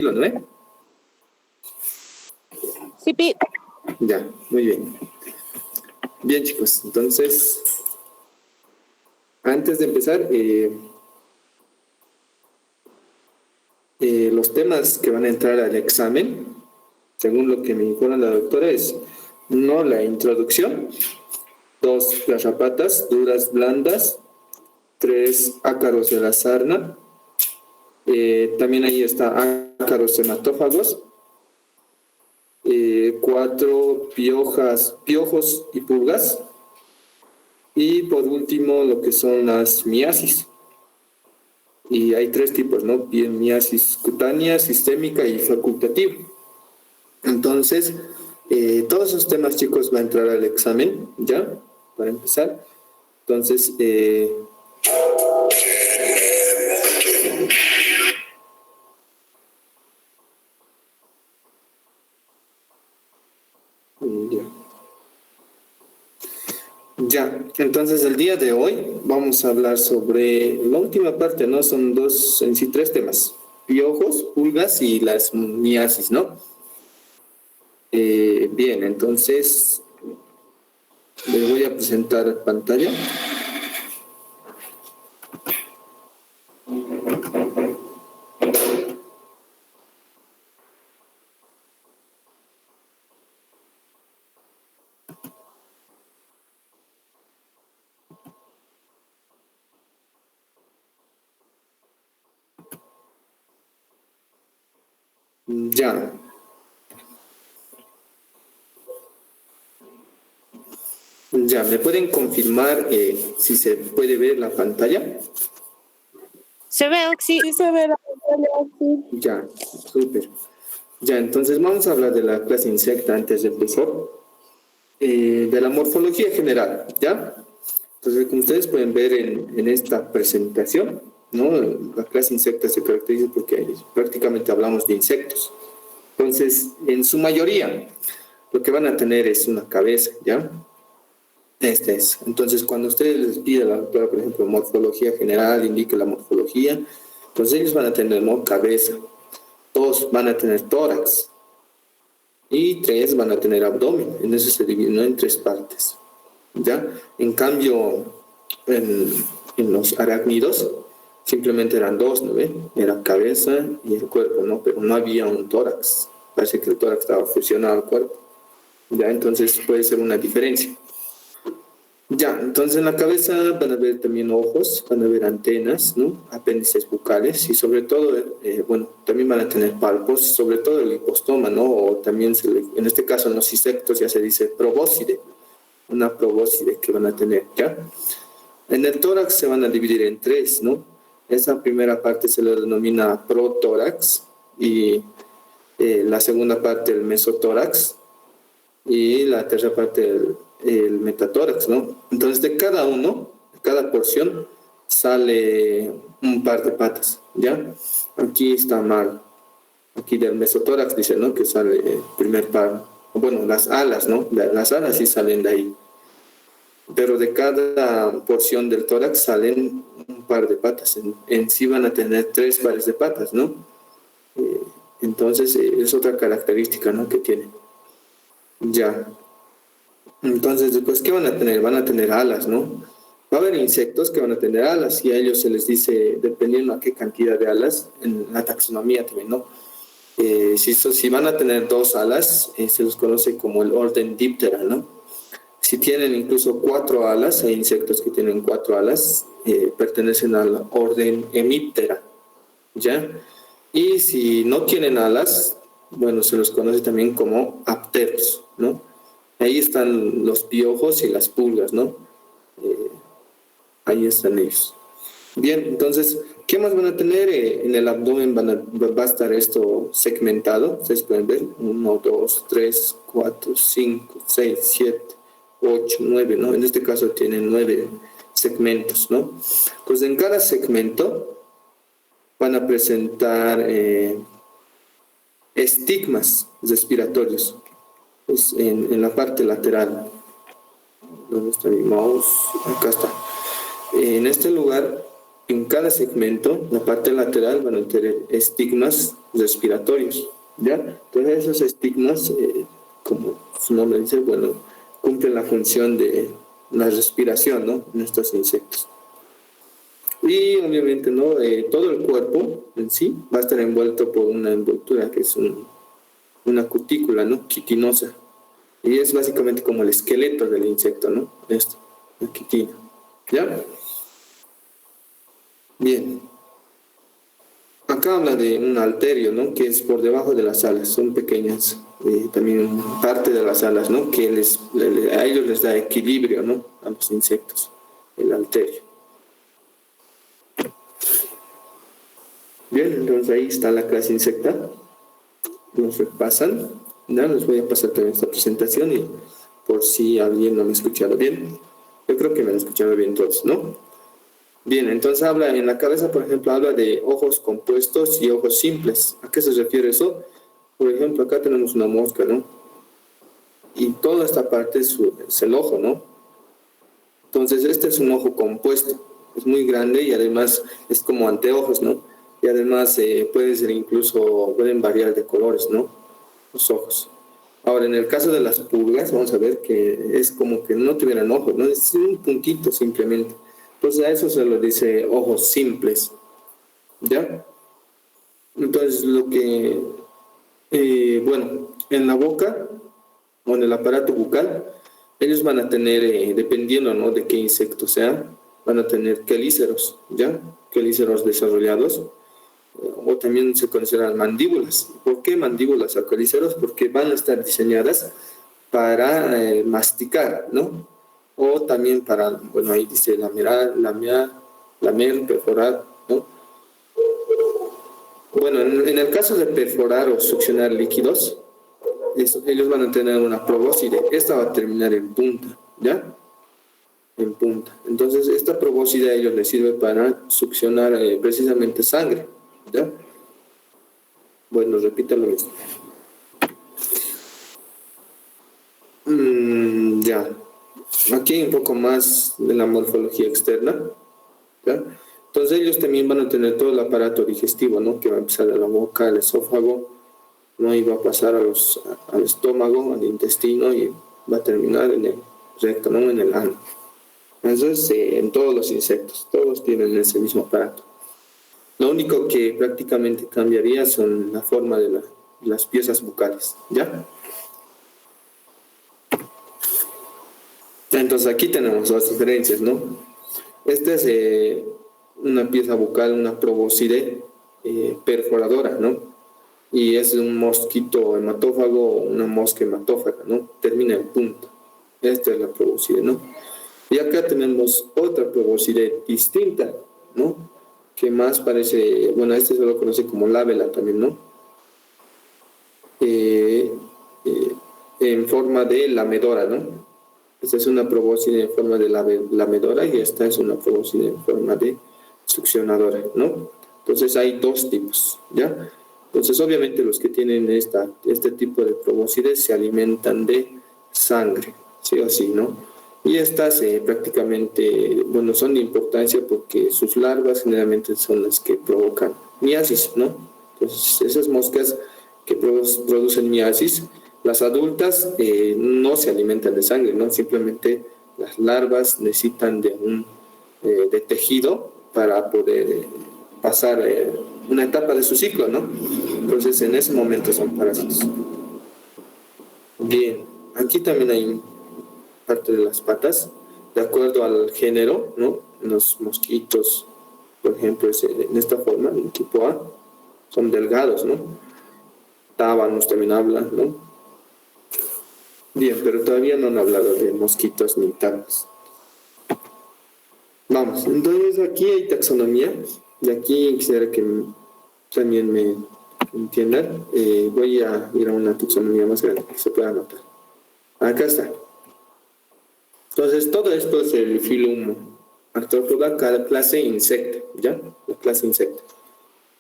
¿No ve? Sí, Pi. Ya, muy bien. Bien, chicos, entonces, antes de empezar, los temas que van a entrar al examen, según lo que me informa la doctora, es uno, la introducción; dos, las garrapatas duras blandas; tres, ácaros de la sarna; también ahí está ácaros hematófagos; cuatro, piojos y pulgas; y por último, lo que son las miasis. Y hay tres tipos, ¿no? Bien, miasis cutánea, sistémica y facultativa. Entonces, todos esos temas, chicos, va a entrar al examen, ¿ya? Para empezar. Entonces, ya, entonces el día de hoy vamos a hablar sobre la última parte, ¿no? Son dos, en sí, tres temas: piojos, pulgas y las miasis, ¿no? Bien, entonces les voy a presentar pantalla. Ya. Ya, ¿me pueden confirmar si se puede ver la pantalla? Se ve, Oxy. Sí se ve la pantalla, sí. Ya, súper. Ya, entonces vamos a hablar de la clase insecta antes de empezar. De la morfología general, ¿ya? Entonces, como ustedes pueden ver en esta presentación, ¿no? La clase insecta se caracteriza porque prácticamente hablamos de insectos. Entonces, en su mayoría, lo que van a tener es una cabeza, ¿ya? Este es. Entonces, cuando ustedes les pide la doctora, por ejemplo, morfología general, indique la morfología, entonces ellos van a tener, ¿no?, cabeza. Dos van a tener tórax. Y tres van a tener abdomen. En eso se divide, ¿no?, en tres partes. ¿Ya? En cambio, en los arácnidos, simplemente eran dos, ¿no ve? Era cabeza y el cuerpo, ¿no? Pero no había un tórax. Parece que el tórax estaba fusionado al cuerpo. ¿Ya? Entonces puede ser una diferencia. Ya, entonces en la cabeza van a ver también ojos, van a ver antenas, ¿no? Apéndices bucales y sobre todo, bueno, también van a tener palpos, sobre todo el hipostoma, ¿no? O también, en este caso en los insectos ya se dice probóscide, una probóscide que van a tener, ¿ya? En el tórax se van a dividir en tres, ¿no? Esa primera parte se le denomina protórax y la segunda parte el mesotórax y la tercera parte el metatórax, ¿no? Entonces de cada uno, de cada porción, sale un par de patas, ¿ya? Aquí está mal. Aquí del mesotórax dice, ¿no?, que sale el primer par. Bueno, las alas, ¿no? Las alas sí salen de ahí. Pero de cada porción del tórax salen un par de patas. En sí van a tener tres pares de patas, ¿no? Entonces es otra característica, ¿no?, que tiene. Ya. Entonces, después, ¿qué van a tener? Van a tener alas, ¿no? Va a haber insectos que van a tener alas y a ellos se les dice, dependiendo a qué cantidad de alas, en la taxonomía también, ¿no? Si van a tener dos alas, se los conoce como el orden Diptera, ¿no? Si tienen incluso cuatro alas, hay insectos que tienen cuatro alas, pertenecen al orden Hemiptera, ¿ya? Y si no tienen alas, bueno, se los conoce también como apteros, ¿no? Ahí están los piojos y las pulgas, ¿no? Ahí están ellos. Bien, entonces, ¿qué más van a tener? En el abdomen va a estar esto segmentado. Ustedes pueden ver: 1, 2, 3, 4, 5, 6, 7, 8, 9, ¿no? En este caso tienen 9 segmentos, ¿no? Pues en cada segmento van a presentar estigmas respiratorios. Pues en la parte lateral. ¿Dónde está mi mouse? Acá está. En este lugar en cada segmento, la parte lateral, van a tener estigmas respiratorios, ¿ya? Entonces esos estigmas, como su nombre dice, bueno, cumplen la función de la respiración, ¿no? En estos insectos. Y obviamente, ¿no? Todo el cuerpo en sí va a estar envuelto por una envoltura que es una cutícula, ¿no? Quitinosa. Y es básicamente como el esqueleto del insecto, ¿no? Esto, la quitina. ¿Ya? Bien. Acá habla de un halterio, ¿no? Que es por debajo de las alas. Son pequeñas, también parte de las alas, ¿no? Que a ellos les da equilibrio, ¿no? A los insectos, el halterio. Bien, entonces ahí está la clase insecta. Nos repasan. ¿No? Les voy a pasar también esta presentación y por si alguien no me ha escuchado bien. Yo creo que me han escuchado bien todos, ¿no? Bien, entonces habla en la cabeza, por ejemplo, habla de ojos compuestos y ojos simples. ¿A qué se refiere eso? Por ejemplo, acá tenemos una mosca, ¿no? Y toda esta parte es el ojo, ¿no? Entonces este es un ojo compuesto. Es muy grande y además es como anteojos, ¿no? Y además puede ser incluso, pueden variar de colores, ¿no? Los ojos. Ahora, en el caso de las pulgas, vamos a ver que es como que no tuvieran ojos, ¿no? Es un puntito simplemente. Entonces a eso se lo dice ojos simples, ¿ya? Entonces bueno, en la boca o en el aparato bucal, ellos van a tener, dependiendo, ¿no? De qué insecto sea, van a tener quelíceros, ¿ya? Quelíceros desarrollados. O también se consideran mandíbulas. ¿Por qué mandíbulas o quelíceros? Porque van a estar diseñadas para masticar, ¿no? O también para, bueno, ahí dice lamer, perforar, ¿no? Bueno, en el caso de perforar o succionar líquidos, ellos van a tener una probóscide. Esta va a terminar en punta, ¿ya? En punta. Entonces, esta probóscide a ellos les sirve para succionar precisamente sangre, ¿ya? Bueno, repito lo mismo. Ya. Aquí hay un poco más de la morfología externa, ¿ya? Entonces ellos también van a tener todo el aparato digestivo, ¿no? Que va a empezar de la boca, al esófago, ¿no? Y va a pasar al estómago, al intestino y va a terminar en el recto, ¿no? En el ano. Entonces, en todos los insectos, todos tienen ese mismo aparato. Lo único que prácticamente cambiaría son la forma de las piezas bucales, ¿ya? Entonces aquí tenemos las diferencias, ¿no? Esta es una pieza bucal, una probóscide perforadora, ¿no? Y es un mosquito hematófago o una mosca hematófaga, ¿no? Termina en punta. Esta es la probóscide, ¿no? Y acá tenemos otra probóscide distinta, ¿no? Que más parece, bueno, este se lo conoce como lábela también, ¿no? En forma de lamedora, ¿no? Esta es una probóscide en forma de lamedora y esta es una probóscide en forma de succionadora, ¿no? Entonces hay dos tipos, ¿ya? Entonces obviamente los que tienen este tipo de probóscides se alimentan de sangre, sí o sí, ¿no? Y estas prácticamente, bueno, son de importancia porque sus larvas generalmente son las que provocan miasis, ¿no? Entonces esas moscas que producen miasis, las adultas no se alimentan de sangre, ¿no? Simplemente las larvas necesitan de tejido para poder pasar una etapa de su ciclo, ¿no? Entonces en ese momento son parásitos. Bien, aquí también hay parte de las patas, de acuerdo al género, ¿no? Los mosquitos, por ejemplo, en esta forma, el tipo A, son delgados, ¿no? Tábanos también hablan, ¿no? Bien, pero todavía no han hablado de mosquitos ni tábanos. Vamos, entonces aquí hay taxonomía, y aquí quisiera que también me entiendan. Voy a ir a una taxonomía más grande, que se pueda notar. Acá está. Entonces, todo esto es el filum artrópoda, cada clase insecta, ¿ya? La clase insecta.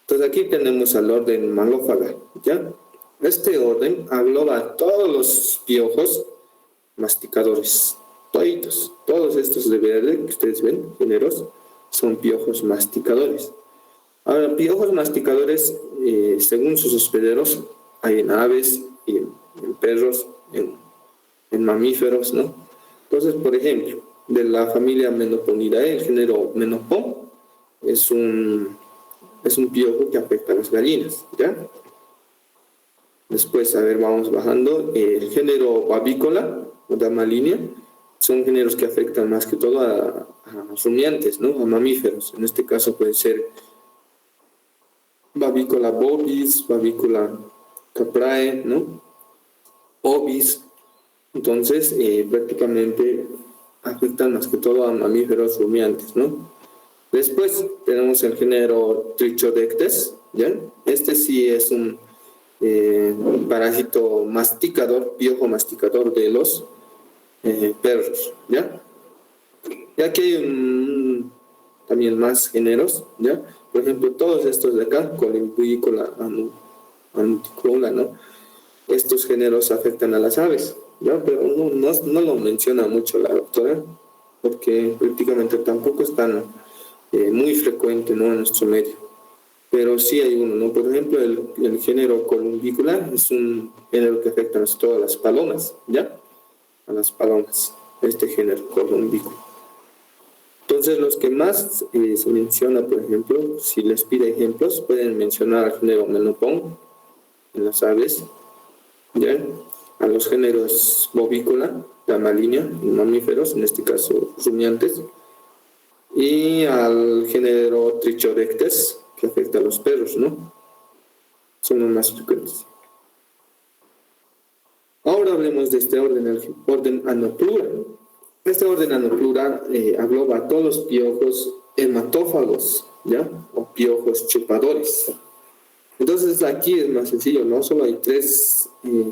Entonces, aquí tenemos al orden Malófaga, ¿ya? Este orden engloba a todos los piojos masticadores, todos estos de verde que ustedes ven, géneros, son piojos masticadores. Ahora, piojos masticadores, según sus hospederos, hay en aves, y en perros, en mamíferos, ¿no? Entonces, por ejemplo, de la familia Menoponidae, el género Menopon, es un piojo que afecta a las gallinas, ¿ya? Después, a ver, vamos bajando. El género Bavícola, o Damalinia, son géneros que afectan más que todo a rumiantes, ¿no? A mamíferos. En este caso puede ser Bavícola bovis, Bavícola caprae, ¿no? Ovis. Entonces, prácticamente afectan más que todo a mamíferos rumiantes, ¿no? Después tenemos el género Trichodectes, ¿ya? Este sí es un parásito masticador, piojo masticador de los perros, ¿ya? Ya que hay también más géneros, ¿ya? Por ejemplo, todos estos de acá, Colimbuicola, Anuticola, ¿no? Estos géneros afectan a las aves, ¿ya? Pero no lo menciona mucho la doctora, porque prácticamente tampoco es tan muy frecuente, ¿no? En nuestro medio. Pero sí hay uno, ¿no? Por ejemplo, el género Columbícola es un género que afecta a todas las palomas, ¿ya? A las palomas, este género Columbícola. Entonces, los que más se menciona, por ejemplo, si les pide ejemplos, pueden mencionar al género Menopon en las aves, ¿ya? A los géneros Bovícola, Damalinia, en mamíferos, en este caso rumiantes, y al género Trichodectes, que afecta a los perros, ¿no? Son los más frecuentes. Ahora hablemos de este orden, el orden Anoplura. Este orden Anoplura engloba a todos los piojos hematófagos, ¿ya? O piojos chupadores. Entonces aquí es más sencillo, ¿no? Solo hay 3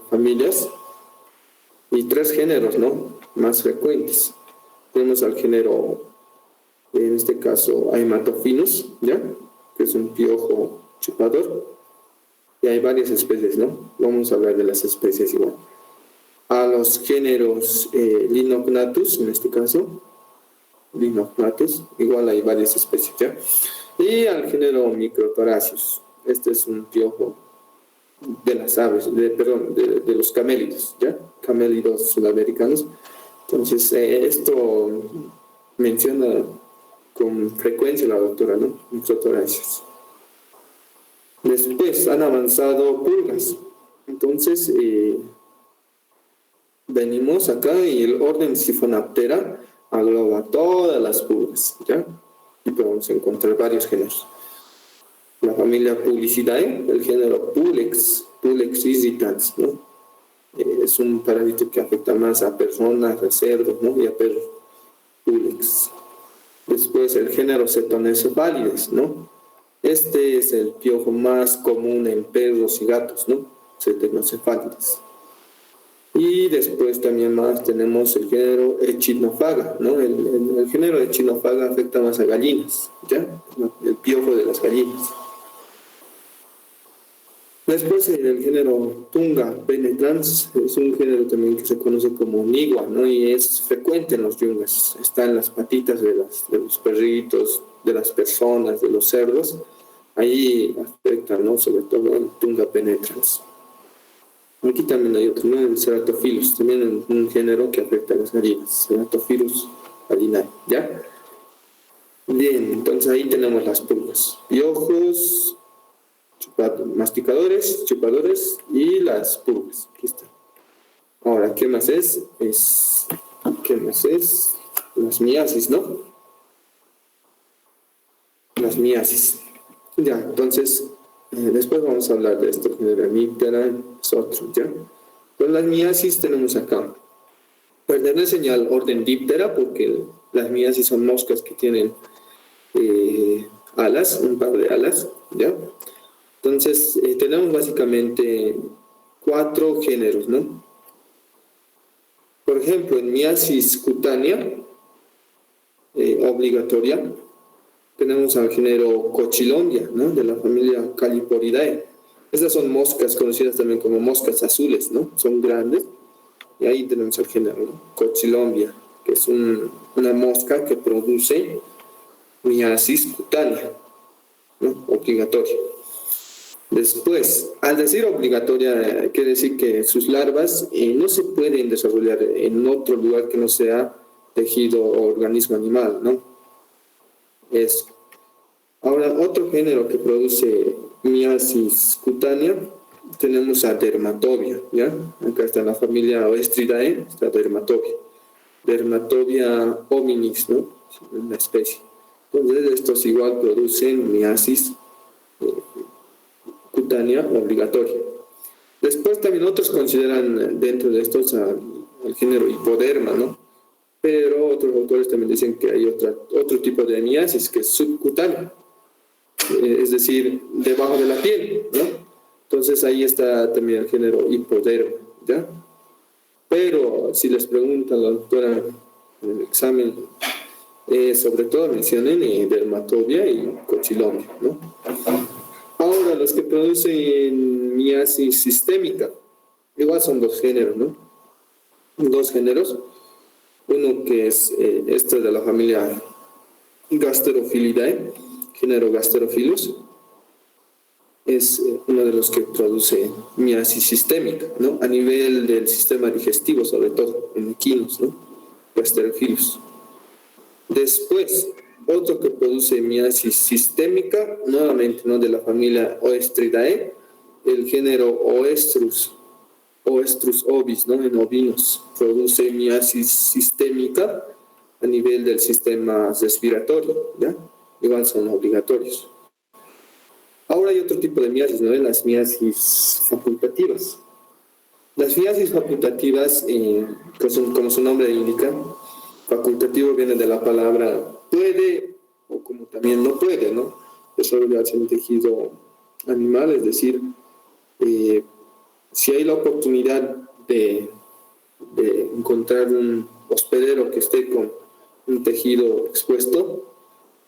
familias y 3 géneros, ¿no? Más frecuentes. Tenemos al género, en este caso, Haematophinus, ¿ya? Que es un piojo chupador. Y hay varias especies, ¿no? Vamos a hablar de las especies igual. A los géneros Linognathus, en este caso, Linognathus, igual hay varias especies, ¿ya? Y al género Microtoracius. Este es un piojo de las aves, de los camélidos, ¿ya? Camélidos sudamericanos. Entonces, esto menciona con frecuencia la doctora, ¿no? Microtoracius. Después han avanzado pulgas. Entonces, venimos acá y el orden Siphonaptera engloba todas las pulgas, ¿ya? Y podemos encontrar varios géneros. La familia Pulicidae, el género Pulex visitans, ¿no? Es un parásito que afecta más a personas, a cerdos, ¿no? Y a perros. Pulex. Después el género Cetonecephalidés, ¿no? Este es el piojo más común en perros y gatos, ¿no? Cetonecephalidés. Y después también más tenemos el género Echinofaga, ¿no? El género Echinofaga afecta más a gallinas, ¿ya? El piojo de las gallinas. Después el género Tunga penetrans es un género también que se conoce como Nigua, ¿no? Y es frecuente en los yungas. Está en las patitas de los perritos, de las personas, de los cerdos. Ahí afecta, ¿no? Sobre todo el Tunga penetrans. Aquí también hay otro, ¿no? El Ceratophilus, también un género que afecta a las gallinas. Ceratophilus gallinae, ¿ya? Bien, entonces ahí tenemos las pulgas. Piojos, masticadores, chupadores y las pulgas. Aquí está. Ahora, ¿qué más es? ¿Qué más es? Las miasis, ¿no? Las miasis. Ya, entonces, después vamos a hablar de esto. Generamíptera es otro, ¿ya? Pues las miasis tenemos acá. Pertenecen al orden Diptera porque las miasis son moscas que tienen alas, un par de alas, ¿ya? Entonces, tenemos básicamente 4 géneros, ¿no? Por ejemplo, en miasis cutánea obligatoria, tenemos al género Cochilondia, ¿no? De la familia Caliporidae. Estas son moscas conocidas también como moscas azules, ¿no? Son grandes. Y ahí tenemos el género, ¿no? Cochilondia, que es una mosca que produce miasis cutánea, ¿no? Obligatoria. Después, al decir obligatoria, quiere decir que sus larvas no se pueden desarrollar en otro lugar que no sea tejido o organismo animal, ¿no? Eso. Ahora, otro género que produce miasis cutánea, tenemos a Dermatobia, ¿ya? Acá está la familia Oestridae, está Dermatobia. Dermatobia hominis, ¿no? Una especie. Entonces, estos igual producen miasis cutánea obligatoria. Después también otros consideran dentro de estos al género Hipoderma, ¿no? Pero otros autores también dicen que hay otro tipo de miasis que es subcutánea, es decir, debajo de la piel, ¿no? Entonces ahí está también el género Hipoderma, ¿ya? Pero si les pregunta la doctora en el examen, sobre todo mencionen Dermatobia y Cochilombia, ¿no? Ahora, los que producen miasis sistémica, igual son dos géneros, ¿no? Dos géneros. Uno que es este de la familia Gasterophilidae, género Gasterophilus, es uno de los que produce miasis sistémica, ¿no? A nivel del sistema digestivo, sobre todo, en equinos, ¿no? Gasterophilus. Después, otro que produce miasis sistémica, nuevamente, ¿no? De la familia Oestridae, el género Oestrus ovis, ¿no? En ovinos, produce miasis sistémica a nivel del sistema respiratorio, ¿ya? Igual son obligatorios. Ahora hay otro tipo de miasis, ¿no? Las miasis facultativas. Las miasis facultativas, como su nombre indica, facultativo viene de la palabra puede o como también no puede, ¿no? Desarrollarse en tejido animal, es decir, si hay la oportunidad de encontrar un hospedero que esté con un tejido expuesto,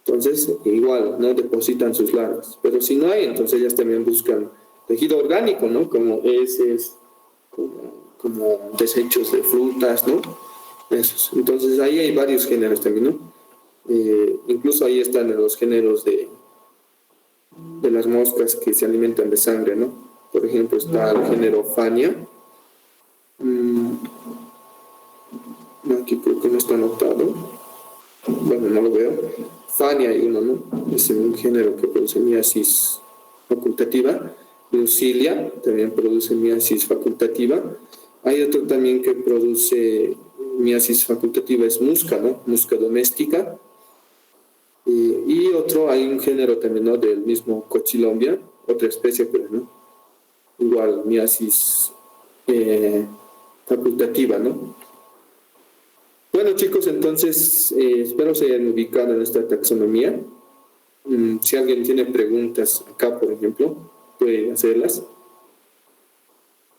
entonces igual, ¿no? Depositan sus larvas. Pero si no hay, entonces ellas también buscan tejido orgánico, ¿no? Como heces, como desechos de frutas, ¿no? Esos. Entonces ahí hay varios géneros también, ¿no? Incluso ahí están los géneros de las moscas que se alimentan de sangre, ¿no? Por ejemplo, está el género Fania. Aquí creo que no está anotado. Bueno, no lo veo. Fania hay uno, ¿no? Es un género que produce miasis facultativa. Lucilia también produce miasis facultativa. Hay otro también que produce miasis facultativa, es musca, ¿no? Musca doméstica. Y otro, hay un género también, ¿no? Del mismo Cochilombia, otra especie, pero no. Igual, miasis facultativa, ¿no? Bueno, chicos, entonces espero se hayan ubicado en esta taxonomía. Si alguien tiene preguntas acá, por ejemplo, puede hacerlas.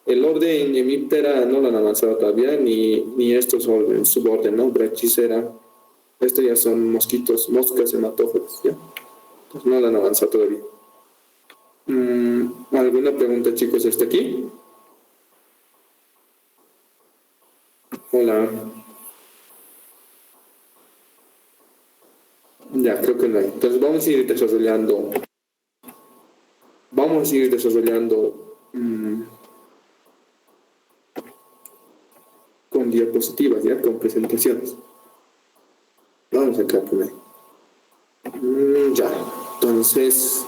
El orden hemíptera no lo han avanzado todavía, ni estos orden, suborden, ¿no? Brachycera. Estos ya son mosquitos, moscas hematófagas, ¿ya? Pues no lo han avanzado todavía. ¿Alguna pregunta, chicos, hasta aquí? Hola. Ya, creo que no hay. Entonces vamos a ir desarrollando. Con diapositivas, ¿ya? Con presentaciones. Vamos acá a poner. Ya, entonces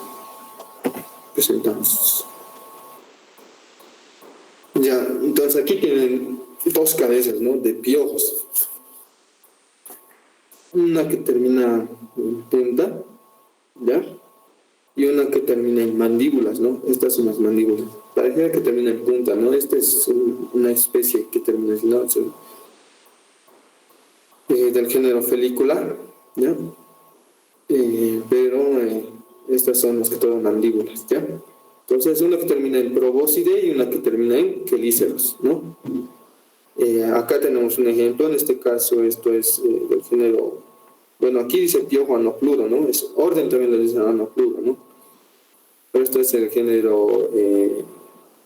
presentamos. Ya, entonces aquí tienen dos cabezas, ¿no? De piojos. Una que termina en punta, ¿ya? Y una que termina en mandíbulas, ¿no? Estas son las mandíbulas. Parece que termina en punta, ¿no? Esta es una especie que termina en, ¿no? Del género felicular, ¿ya? Pero estas son más que todo mandíbulas, ¿ya? Entonces, una que termina en probóscide y una que termina en quelíceros, ¿no? Acá tenemos un ejemplo, en este caso esto es del género, bueno, aquí dice piojo anopluro, ¿no? Es orden también lo dice anopluro, ¿no? Pero esto es el género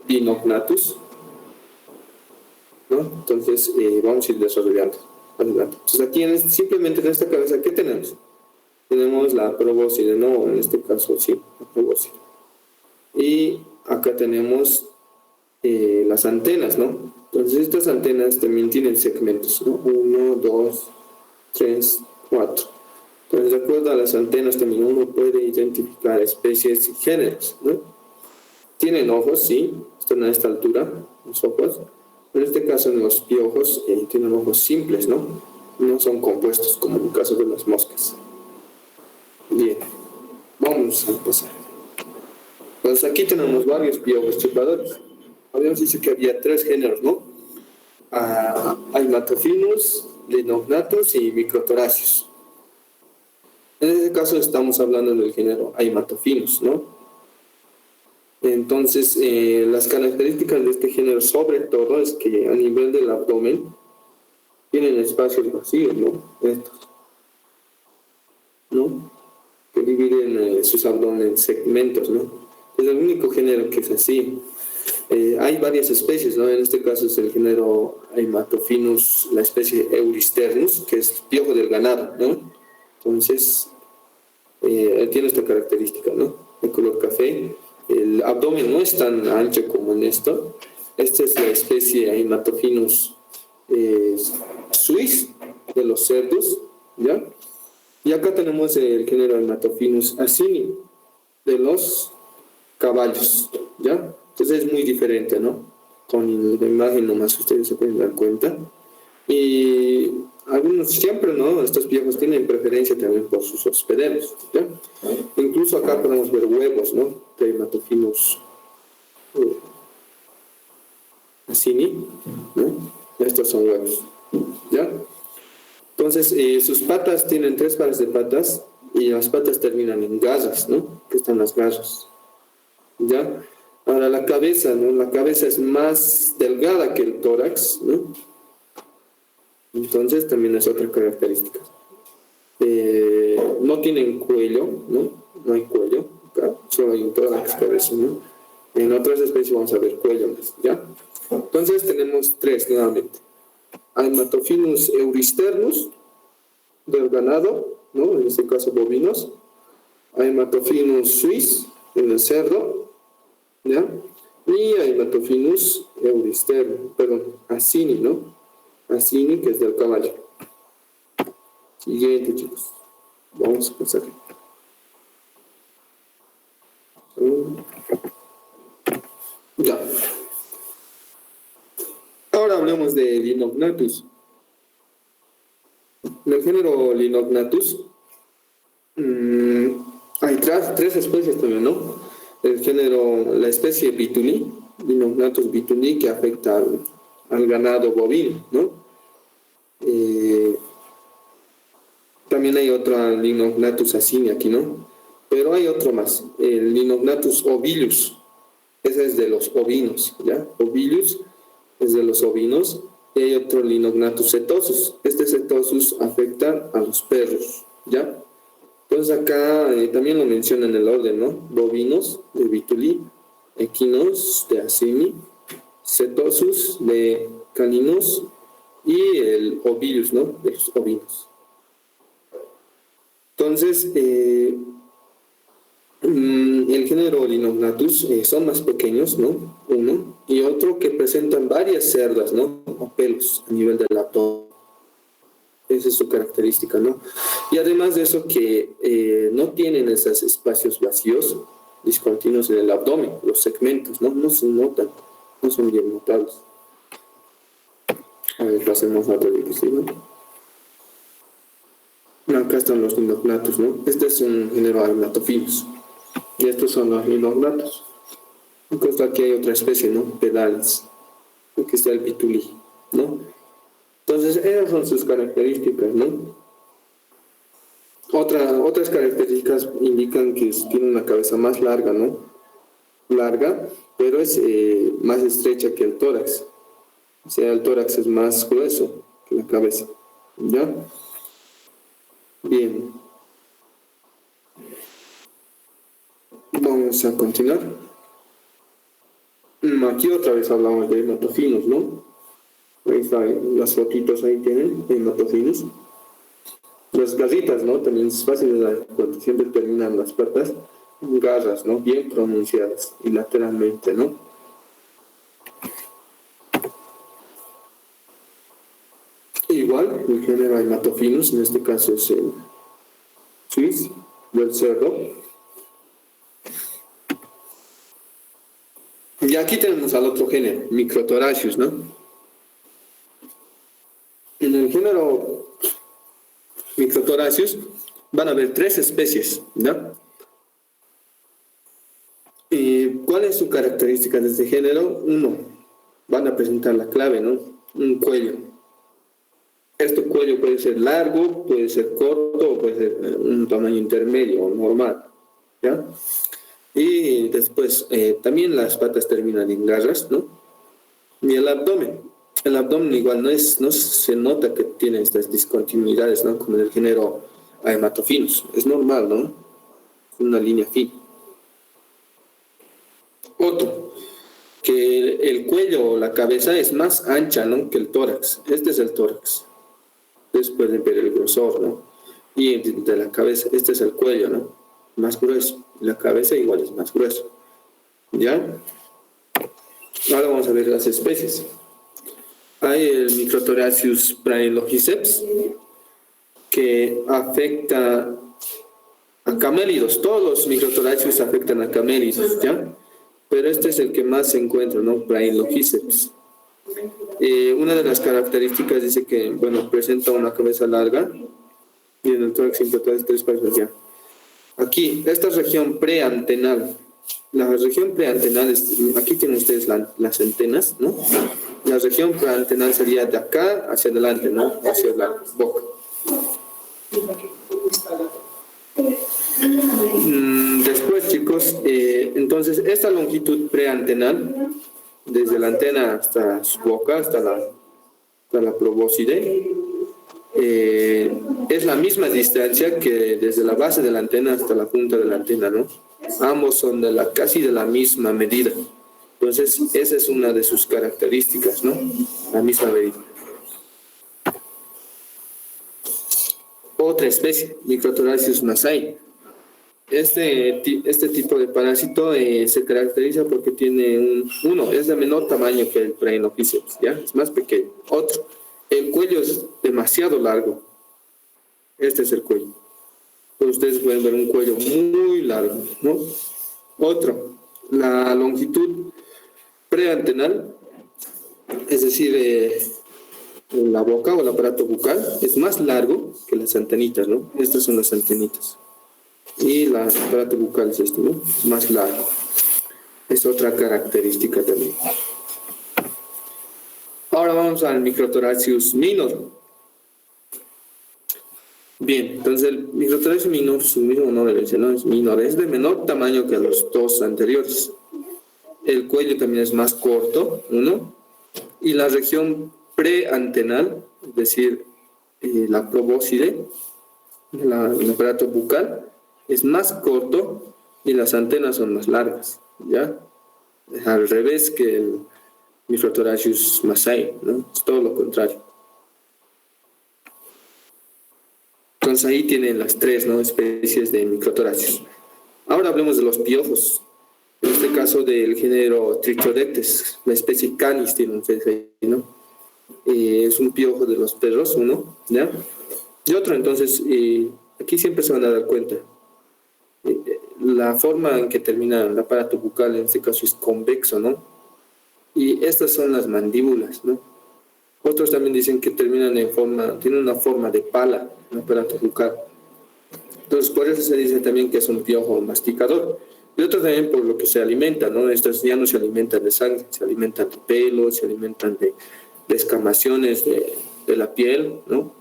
Dinognathus, ¿no? Entonces, vamos a ir desarrollando. Entonces, aquí simplemente en esta cabeza, ¿qué tenemos? tenemos la probóscide, ¿no? En este caso, sí, la probóscide. Y acá tenemos las antenas, ¿no? Entonces estas antenas también tienen segmentos, ¿no? 1, 2, 3, 4. Entonces, de acuerdo a las antenas también uno puede identificar especies y géneros, ¿no? Tienen ojos, sí, están a esta altura, los ojos. En este caso, en los piojos tienen ojos simples, ¿no? No son compuestos, como en el caso de las moscas. Bien, vamos a empezar. Entonces, aquí tenemos varios piojos trepadores. Habíamos dicho que había 3 géneros, ¿no? Haematophinus, Linognathus y Microtoracius. En este caso estamos hablando del género Haematophinus, ¿no? Entonces, las características de este género, sobre todo, es que a nivel del abdomen tienen espacios vacíos, ¿no? Estos, ¿no? Que dividen sus abdomen en segmentos, ¿no? Es el único género que es así. Hay varias especies, ¿no? En este caso es el género Haematophinus, la especie Eurysternus, que es piojo del ganado, ¿no? Entonces, tiene esta característica, ¿no? De color café. El abdomen no es tan ancho como en esto. Esta es la especie Haematophinus suis, de los cerdos, ¿ya? Y acá tenemos el género Haematophinus acini, de los caballos, ¿ya? Entonces es muy diferente, ¿no? Con la imagen nomás ustedes se pueden dar cuenta. Y algunos siempre, ¿no? Estos viejos tienen preferencia también por sus hospederos, ¿ya? Incluso acá podemos ver huevos, ¿no? De Haematophinus acini, ¿no? Estos son huevos, ¿ya? Entonces, sus patas tienen 3 pares de patas y las patas terminan en garras, ¿no? Que están las garras, ¿ya? Ahora la cabeza, ¿no? La cabeza es más delgada que el tórax, ¿no? Entonces también es otra característica. No tienen cuello, ¿no? No hay cuello acá, solo hay un tórax, cabeza, ¿no? En otras especies vamos a ver cuello, ¿ya? Entonces tenemos 3 nuevamente. Haematophinus eurysternus, del ganado, ¿no? En este caso bovinos. Haematophinus suis, en el cerdo, ¿ya? Y Haematophinus eurysternus, perdón, acini, ¿no? Acini, que es del caballo. Siguiente, chicos. Vamos a pasar. Ya. Ahora hablemos de Linognathus. En el género Linognathus hay 3 especies también, ¿no? El género, la especie Bituli, Linognathus bituli, que afecta al ganado bovino, ¿no? También hay otra Linognathus acini aquí, ¿no? Pero hay otro más, el Linognathus ovillus. Ese es de los ovinos, ¿ya? Ovillus es de los ovinos. Y hay otro Linognathus setosus. Este setosus afecta a los perros, ¿ya? Entonces acá también lo mencionan en el orden, ¿no? Bovinos de Bituli, equinos de acini, setosus de caninos y el ovillus, ¿no? De los ovinos. Entonces, el género Linognathus son más pequeños, ¿no? Uno. Y otro que presentan varias cerdas, ¿no? O pelos a nivel del abdomen. Esa es su característica, ¿no? Y además de eso que no tienen esos espacios vacíos discontinuos en el abdomen, los segmentos, ¿no? No se notan, no son bien notables. A ver, hacemos otra diapositiva. Acá están los Linognathus, ¿no? Este es un género Haematophinus. Y estos son los Linognathus. Incluso aquí hay otra especie, ¿no? Pedales. Aquí está el Bituli, ¿no? Entonces, esas son sus características, ¿no? Otras características indican que tiene una cabeza más larga, ¿no? Larga, pero es más estrecha que el tórax. O sea, el tórax es más grueso que la cabeza, ¿ya? Bien. Vamos a continuar. Aquí otra vez hablamos de Haematophinus, ¿no? Ahí están las fotitos, ahí tienen Haematophinus. Las garritas, ¿no? También es fácil de dar cuenta. Siempre terminan las patas en garras, ¿no? Bien pronunciadas y lateralmente, ¿no? Igual, el género Haematophilus, en este caso es el Swiss, del cerdo. Y aquí tenemos al otro género, Microtoracius, ¿no? En el género Microtoracius van a haber 3 especies, ¿ya? ¿Y cuál es su característica de este género? Uno, van a presentar la clave, ¿no? Un cuello. Este cuello puede ser largo, puede ser corto o puede ser un tamaño intermedio o normal, ¿ya? Y después también las patas terminan en garras, ¿no? Y el abdomen. El abdomen igual no se nota que tiene estas discontinuidades, ¿no? Como en el género Haematophilus. Es normal, ¿no? Una línea fina. Otro, que el cuello o la cabeza es más ancha, ¿no? Que el tórax. Este es el tórax. Ustedes pueden ver el grosor, ¿no? Y de la cabeza, este es el cuello, ¿no? Más grueso. La cabeza igual es más grueso. ¿Ya? Ahora vamos a ver las especies. Hay el Microtoracius praelogiceps, que afecta a camélidos. Todos los Microtoracius afectan a camélidos, ¿ya? Pero este es el que más se encuentra, ¿no? Praelogiceps. Una de las características dice que, bueno, presenta una cabeza larga y en el tórax siempre trae 3 pares ya. Aquí, esta región preantenal. La región preantenal, aquí tienen ustedes las antenas, ¿no? La región preantenal sería de acá hacia adelante, ¿no? Hacia la boca. Después, chicos, entonces esta longitud preantenal, desde la antena hasta su boca, hasta la probóscide, es la misma distancia que desde la base de la antena hasta la punta de la antena, ¿no? Ambos son casi de la misma medida. Entonces, esa es una de sus características, ¿no? La misma medida. Otra especie, Microtoracius masai. Este tipo de parásito se caracteriza porque tiene es de menor tamaño que el Praenopiceps, ¿ya? Es más pequeño. Otro, el cuello es demasiado largo. Este es el cuello. Pues ustedes pueden ver un cuello muy largo, ¿no? Otro, la longitud preantenal, es decir, la boca o el aparato bucal, es más largo que las antenitas, ¿no? Estas son las antenitas. Y el aparato bucal es este, ¿no? Más largo. Es otra característica también. Ahora vamos al Microtoracius minor. Bien, entonces el Microtoracius minor, su mismo nombre dice, ¿no? Es minor, es de menor tamaño que los 2 anteriores. El cuello también es más corto, ¿no? Y la región preantenal, es decir, la probóscide, el aparato bucal, es más corto y las antenas son más largas, ¿ya? Es al revés que el Microtoracius masai, ¿no? Es todo lo contrario. Entonces ahí tienen las 3, ¿no? Especies de Microtoracius. Ahora hablemos de los piojos. En este caso del género Trichodectes, la especie Canis tienen ustedes ahí, ¿no? Es un piojo de los perros, uno, ¿ya? Y otro, entonces, aquí siempre se van a dar cuenta. La forma en que termina el aparato bucal en este caso es convexo, ¿no? Y estas son las mandíbulas, ¿no? Otros también dicen que tienen una forma de pala, el aparato bucal. Entonces, por eso se dice también que es un piojo masticador. Y otros también por lo que se alimentan, ¿no? Estos ya no se alimentan de sangre, se alimentan de pelo, se alimentan de escamaciones de la piel, ¿no?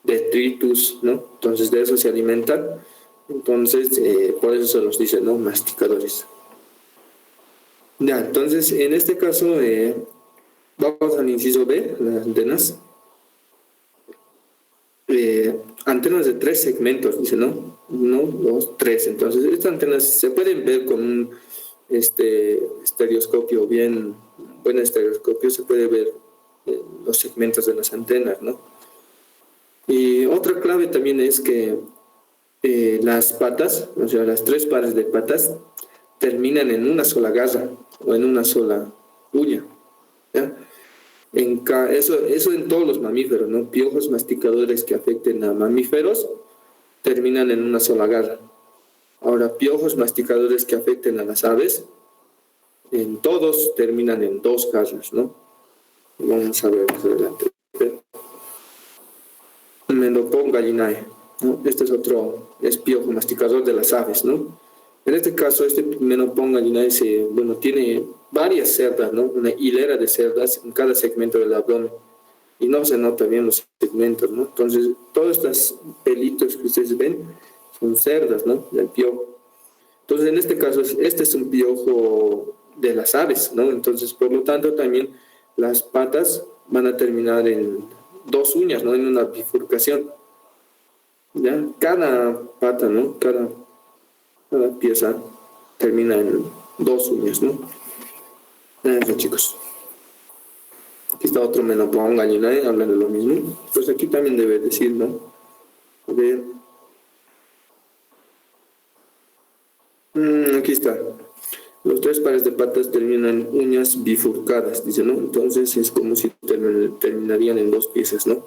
Detritus, ¿no? Entonces, de eso se alimentan. Entonces, por eso se los dice, ¿no? Masticadores. Ya, entonces, en este caso, vamos al inciso B, las antenas. Antenas de 3 segmentos, dice, ¿no? 1, 2, 3. Entonces, estas antenas se pueden ver con un estereoscopio buen estereoscopio, se puede ver los segmentos de las antenas, ¿no? Y Otra clave también es que las patas, o sea, las 3 pares de patas, terminan en una sola garra o en una sola uña. ¿Ya? Eso en todos los mamíferos, ¿no? Piojos masticadores que afecten a mamíferos terminan en una sola garra. Ahora, piojos masticadores que afecten a las aves, en todos terminan en 2 garras, ¿no? Vamos a ver más adelante. Menopón gallinae, ¿no? Este es piojo masticador de las aves, ¿no? En este caso, este Menopón gallinae tiene varias cerdas, ¿no? Una hilera de cerdas en cada segmento del abdomen. Y no se nota bien los segmentos, ¿no? Entonces, todos estos pelitos que ustedes ven son cerdas, ¿no? Del piojo. Entonces, en este caso, este es un piojo de las aves, ¿no? Entonces, por lo tanto, también las patas van a terminar en 2 uñas, ¿no? En una bifurcación. ¿Ya? Cada pata, ¿no? Cada pieza termina en 2 uñas, ¿no? Eso, chicos. Aquí está otro Menopón gallinae, habla de lo mismo. Pues aquí también debe decir, ¿no? A ver. Aquí está. Los 3 pares de patas terminan uñas bifurcadas, dice, ¿no? Entonces es como si terminarían en 2 piezas, ¿no?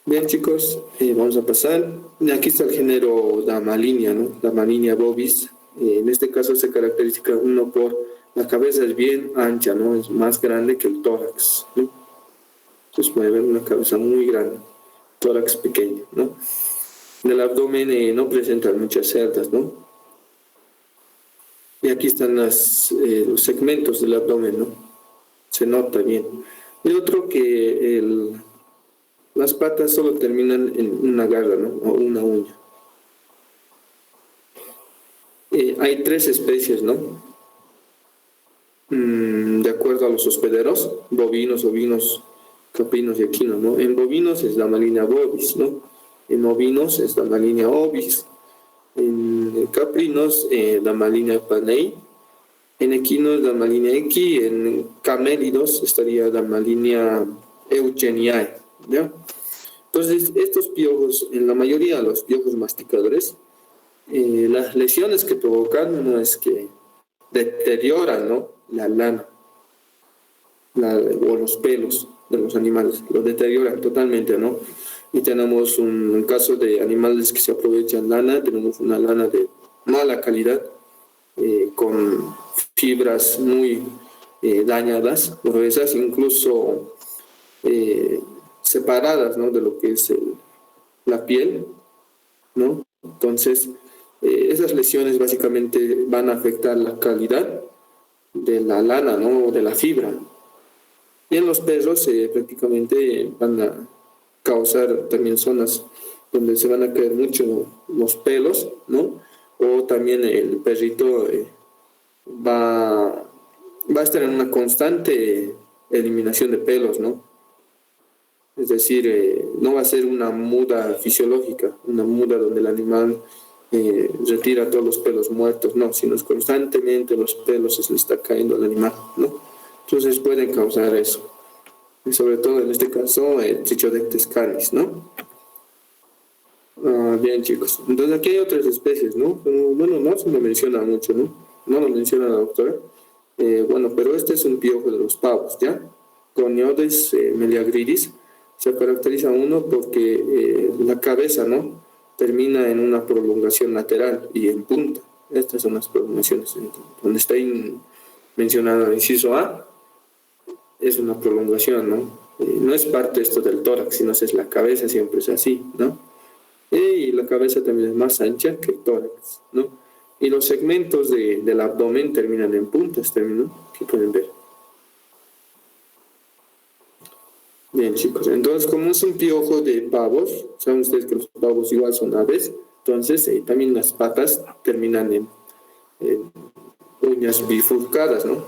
Bien, chicos, vamos a pasar. Aquí está el género Damalinia, ¿no? Damalinia bovis. En este caso se caracteriza uno por la cabeza es bien ancha, ¿no? Es más grande que el tórax, ¿no? Entonces puede ver una cabeza muy grande, tórax pequeño, ¿no? En el abdomen no presentan muchas cerdas, ¿no? Y aquí están los segmentos del abdomen, ¿no? Se nota bien. Y otro que las patas solo terminan en una garra, ¿no? O una uña. Hay 3 especies, ¿no? De acuerdo a los hospederos, bovinos, ovinos, caprinos y equinos, ¿no? En bovinos es Damalinia bovis, ¿no? En ovinos es Damalinia ovis. En caprinos, Damalinia panei. En equinos, Damalinia equi. En camélidos estaría Damalinia eugeniae, ¿ya? Entonces, estos piojos, en la mayoría de los piojos masticadores, las lesiones que provocan no es que deterioran, ¿no? La lana o los pelos de los animales, los deterioran totalmente, ¿no? Y tenemos un caso de animales que se aprovechan lana, tenemos una lana de mala calidad, con fibras muy dañadas, gruesas, incluso separadas, ¿no? De lo que es la piel, ¿no? Entonces, esas lesiones básicamente van a afectar la calidad de la lana, ¿no? De la fibra. Y en los perros prácticamente van a causar también zonas donde se van a caer mucho los pelos, ¿no? O también el perrito va a estar en una constante eliminación de pelos, ¿no? Es decir, no va a ser una muda fisiológica, una muda donde el animal retira todos los pelos muertos, no, sino es constantemente los pelos se le está cayendo al animal, ¿no? Entonces pueden causar eso. Y sobre todo en este caso, Trichodectes canis, ¿no? Bien, chicos. Entonces aquí hay otras especies, ¿no? Pero, bueno, no se lo menciona mucho, ¿no? No lo menciona la doctora. Bueno, pero este es un piojo de los pavos, ¿ya? Coniodes meleagridis. Se caracteriza uno porque la cabeza, ¿no? Termina en una prolongación lateral y en punta. Estas son las prolongaciones. Donde está mencionado el inciso A, es una prolongación, ¿no? No es parte esto del tórax, sino es la cabeza, siempre es así, ¿no? Y la cabeza también es más ancha que el tórax, ¿no? Y los segmentos del abdomen terminan en puntas, ¿no? Que pueden ver. Bien, chicos, entonces como es un piojo de pavos, saben ustedes que los pavos igual son aves, entonces también las patas terminan en uñas bifurcadas, ¿no?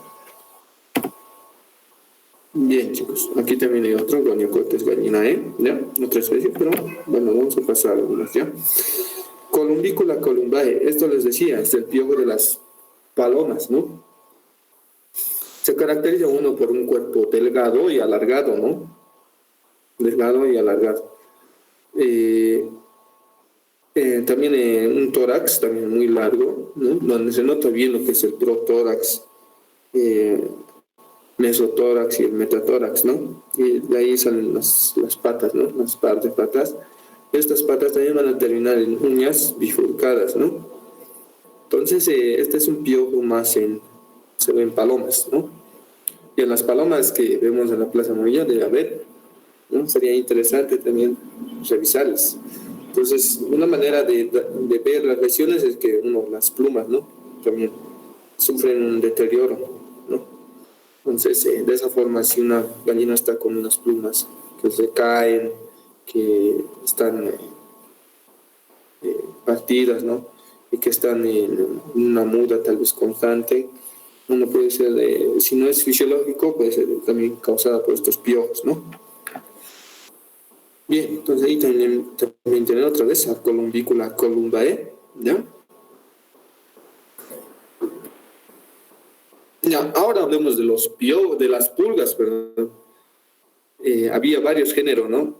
Bien, chicos, aquí también hay otro, Goniocotes gallinae, ¿ya? Otra especie, pero bueno, vamos a pasar algunas, ¿ya? Columbícula columbae, esto les decía, es el piojo de las palomas, ¿no? Se caracteriza uno por un cuerpo delgado y alargado, ¿no? delgado y alargado. También un tórax también muy largo, ¿no? Donde se nota bien lo que es el protórax, mesotórax y el metatórax, ¿no? Y de ahí salen las patas, ¿no? Las par de patas. Estas patas también van a terminar en uñas bifurcadas, ¿no? Entonces, este es un piojo más se ve en palomas, ¿no? Y en las palomas que vemos en la Plaza Morilla debe haber, ¿no? Sería interesante también revisarlas. Entonces, una manera de ver las lesiones es que las plumas, ¿no? También sufren un deterioro, ¿no? Entonces, de esa forma, si una gallina está con unas plumas que se caen, que están partidas, ¿no? Y que están en una muda tal vez constante, uno puede ser, si no es fisiológico, puede ser también causada por estos piojos, ¿no? Bien, entonces ahí también tener otra vez a Columbicula columbae, ¿ya? Ya, ahora hablemos de de las pulgas, perdón. Había varios géneros, ¿no?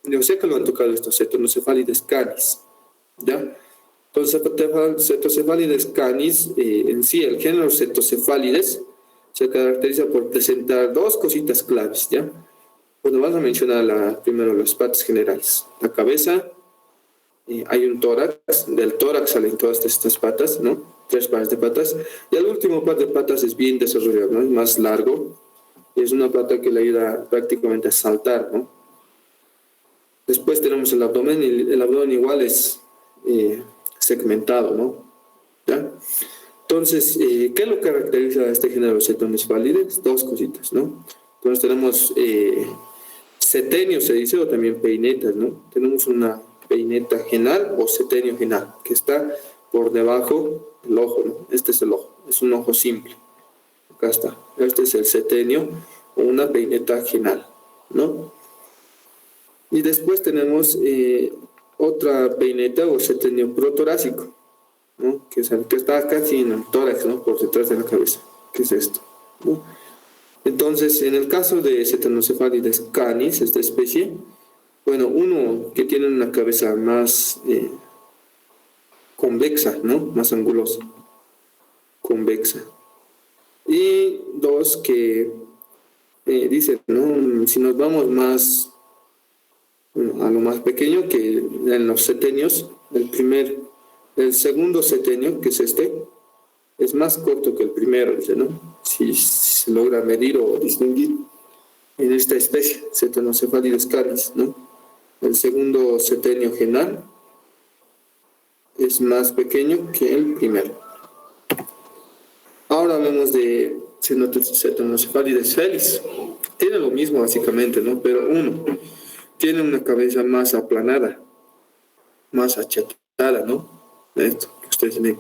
Yo sé que lo han tocado estos Cetonocefalides canis, ¿ya? Entonces, Cetonocefalides canis, en sí, el género Cetocefalides se caracteriza por presentar dos cositas claves, ¿ya? Bueno, vamos a mencionar primero las partes generales. La cabeza, hay un tórax, del tórax salen todas estas patas, ¿no? 3 pares de patas. Y el último par de patas es bien desarrollado, ¿no? Es más largo. Y es una pata que le ayuda prácticamente a saltar, ¿no? Después tenemos el abdomen, y el abdomen igual es segmentado, ¿no? ¿Ya? Entonces, ¿qué lo caracteriza a este género Cetonocefalides? Dos cositas, ¿no? Entonces tenemos setenio, se dice, o también peinetas, ¿no? Tenemos una peineta genal o setenio genal, que está por debajo del ojo, ¿no? Este es el ojo, es un ojo simple. Acá está. Este es el setenio o una peineta genal, ¿no? Y después tenemos otra peineta o setenio protorácico, ¿no? Que es el que está casi en el tórax, ¿no? Por detrás de la cabeza. ¿Qué es esto? ¿No? Entonces, en el caso de Cetanocephalides canis, esta especie, bueno, uno que tiene una cabeza más convexa, ¿no? Más angulosa, convexa. Y dos que dicen, ¿no? Si nos vamos más a lo más pequeño, que en los setenios, el segundo setenio, que es este, es más corto que el primero, dice, ¿no? Si se logra medir o distinguir en esta especie, Cetanocephalides canis, ¿no? El segundo setenio genal es más pequeño que el primero. Ahora hablamos de Cetanocephalides felis. Tiene lo mismo básicamente, ¿no? Pero uno tiene una cabeza más aplanada, más achatada, ¿no? Esto que ustedes ven.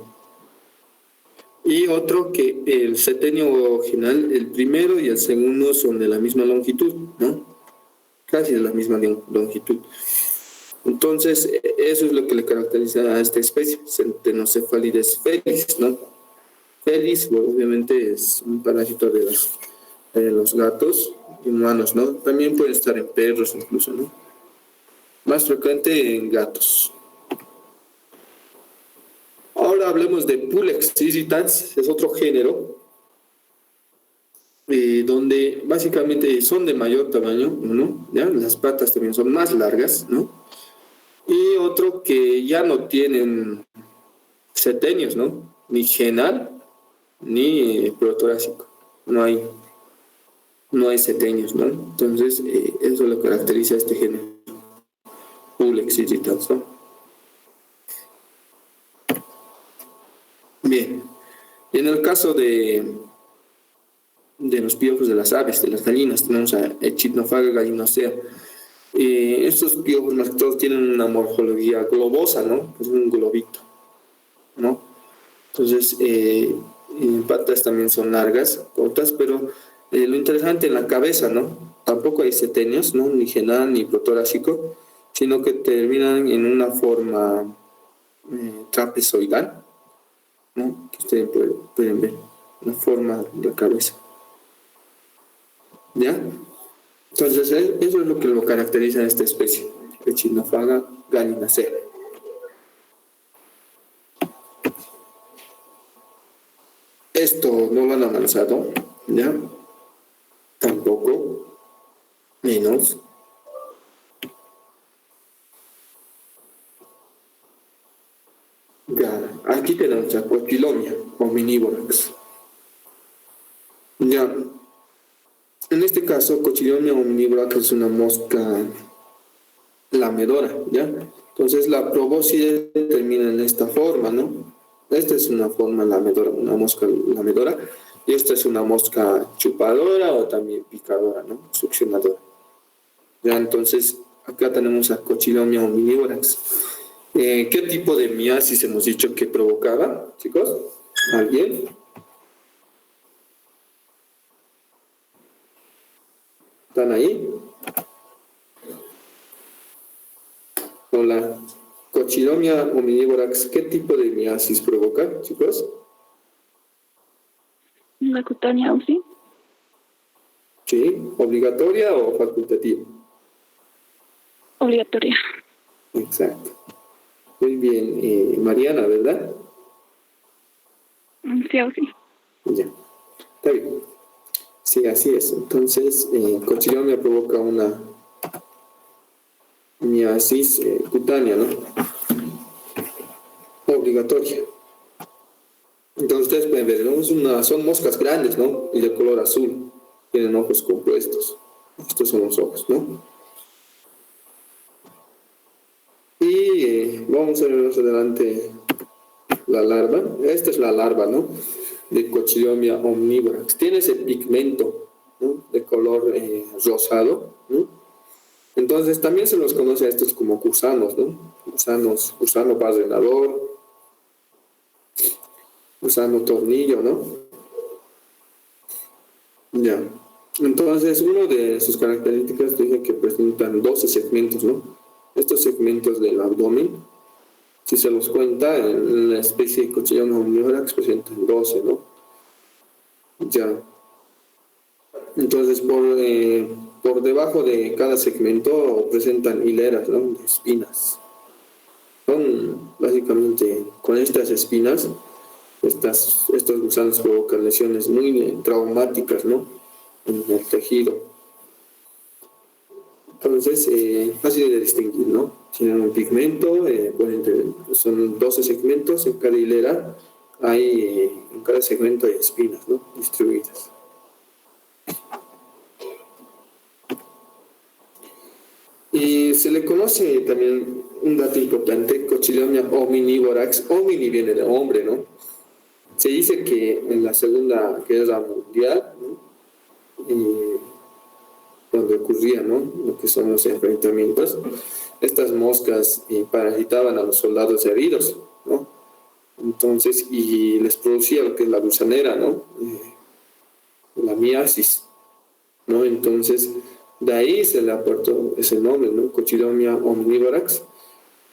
Y otro que el setenio genal, el primero y el segundo son de la misma longitud, ¿no? Casi de la misma longitud. Entonces, eso es lo que le caracteriza a esta especie, Cetanocephalides felis, ¿no? Felis, bueno, obviamente, es un parásito de los gatos y humanos, ¿no? También puede estar en perros incluso, ¿no? Más frecuente en gatos. Ahora hablemos de Pulex visitans, es otro género, donde básicamente son de mayor tamaño, ¿no? ¿Ya? Las patas también son más largas, ¿no? Y otro que ya no tienen setenios, ¿no? Ni genal, ni protorácico. No hay setenios, ¿no? Entonces, eso lo caracteriza a este género, Pulex visitans, ¿no? Bien, y en el caso de los piojos de las aves, de las gallinas, tenemos a Echidnophaga gallinacea. Estos piojos más que todo tienen una morfología globosa, ¿no? Es un globito, ¿no? Entonces, patas también son largas, cortas, pero lo interesante en la cabeza, ¿no? Tampoco hay setenios, ¿no? Ni genal ni protorácico, sino que terminan en una forma trapezoidal, ¿no? Que ustedes pueden ver, la forma de la cabeza. ¿Ya? Entonces, eso es lo que lo caracteriza a esta especie, Echinophaga gallinacea. Esto no lo han avanzado, ¿ya? Tampoco, menos. Ya, aquí tenemos a Cotylonia omnivorax. Ya, en este caso, Cotylonia omnivorax es una mosca lamedora, ¿ya? Entonces la probóscide termina en esta forma, ¿no? Esta es una forma lamedora, una mosca lamedora, y esta es una mosca chupadora o también picadora, ¿no? Succionadora. Ya, entonces acá tenemos a Cotylonia omnivorax. ¿Qué tipo de miasis hemos dicho que provocaba, chicos? ¿Alguien? ¿Están ahí? Hola. Cotylonia omnivorax, ¿qué tipo de miasis provoca, chicos? La cutánea UCI. ¿Sí? ¿Obligatoria o facultativa? Obligatoria. Exacto. Muy bien. Mariana, ¿verdad? Sí, UCI. Ya. Está bien. Sí, así es. Entonces, Cotylonia provoca una miasis cutánea, ¿no? Obligatoria. Entonces ustedes pueden ver, ¿no? Son moscas grandes, ¿no? Y de color azul. Tienen ojos compuestos. Estos son los ojos, ¿no? Y vamos a ver más adelante la larva. Esta es la larva, ¿no? De Cotylonia omnivorax. Tiene ese pigmento, ¿no? De color rosado, ¿no? Entonces también se los conoce a estos como gusanos, ¿no? Gusano barrenador, gusano tornillo, ¿no? Ya. Entonces, uno de sus características dice que presentan 12 segmentos, ¿no? Estos segmentos del abdomen, si se los cuenta, en la especie de Cotylonia omnivorax presentan 12, ¿no? Ya. Entonces, por debajo de cada segmento presentan hileras, ¿no? De espinas. Son básicamente con estas espinas, estos gusanos provocan lesiones muy traumáticas, ¿no? En el tejido. Entonces, fácil de distinguir, ¿no? Tienen un pigmento, son 12 segmentos en cada hilera, en cada segmento hay espinas, ¿no? Distribuidas. Y se le conoce también un dato importante, Cotylonia omnivorax. Omni viene de hombre, ¿no? Se dice que en la Segunda Guerra Mundial, ¿no? Donde ocurría, ¿no? Lo que son los enfrentamientos, estas moscas parasitaban a los soldados heridos, ¿no? Entonces, y les producía lo que es la gusanera, ¿no? La miasis, ¿no? Entonces, de ahí se le aportó ese nombre, ¿no? Cotylonia omnivorax,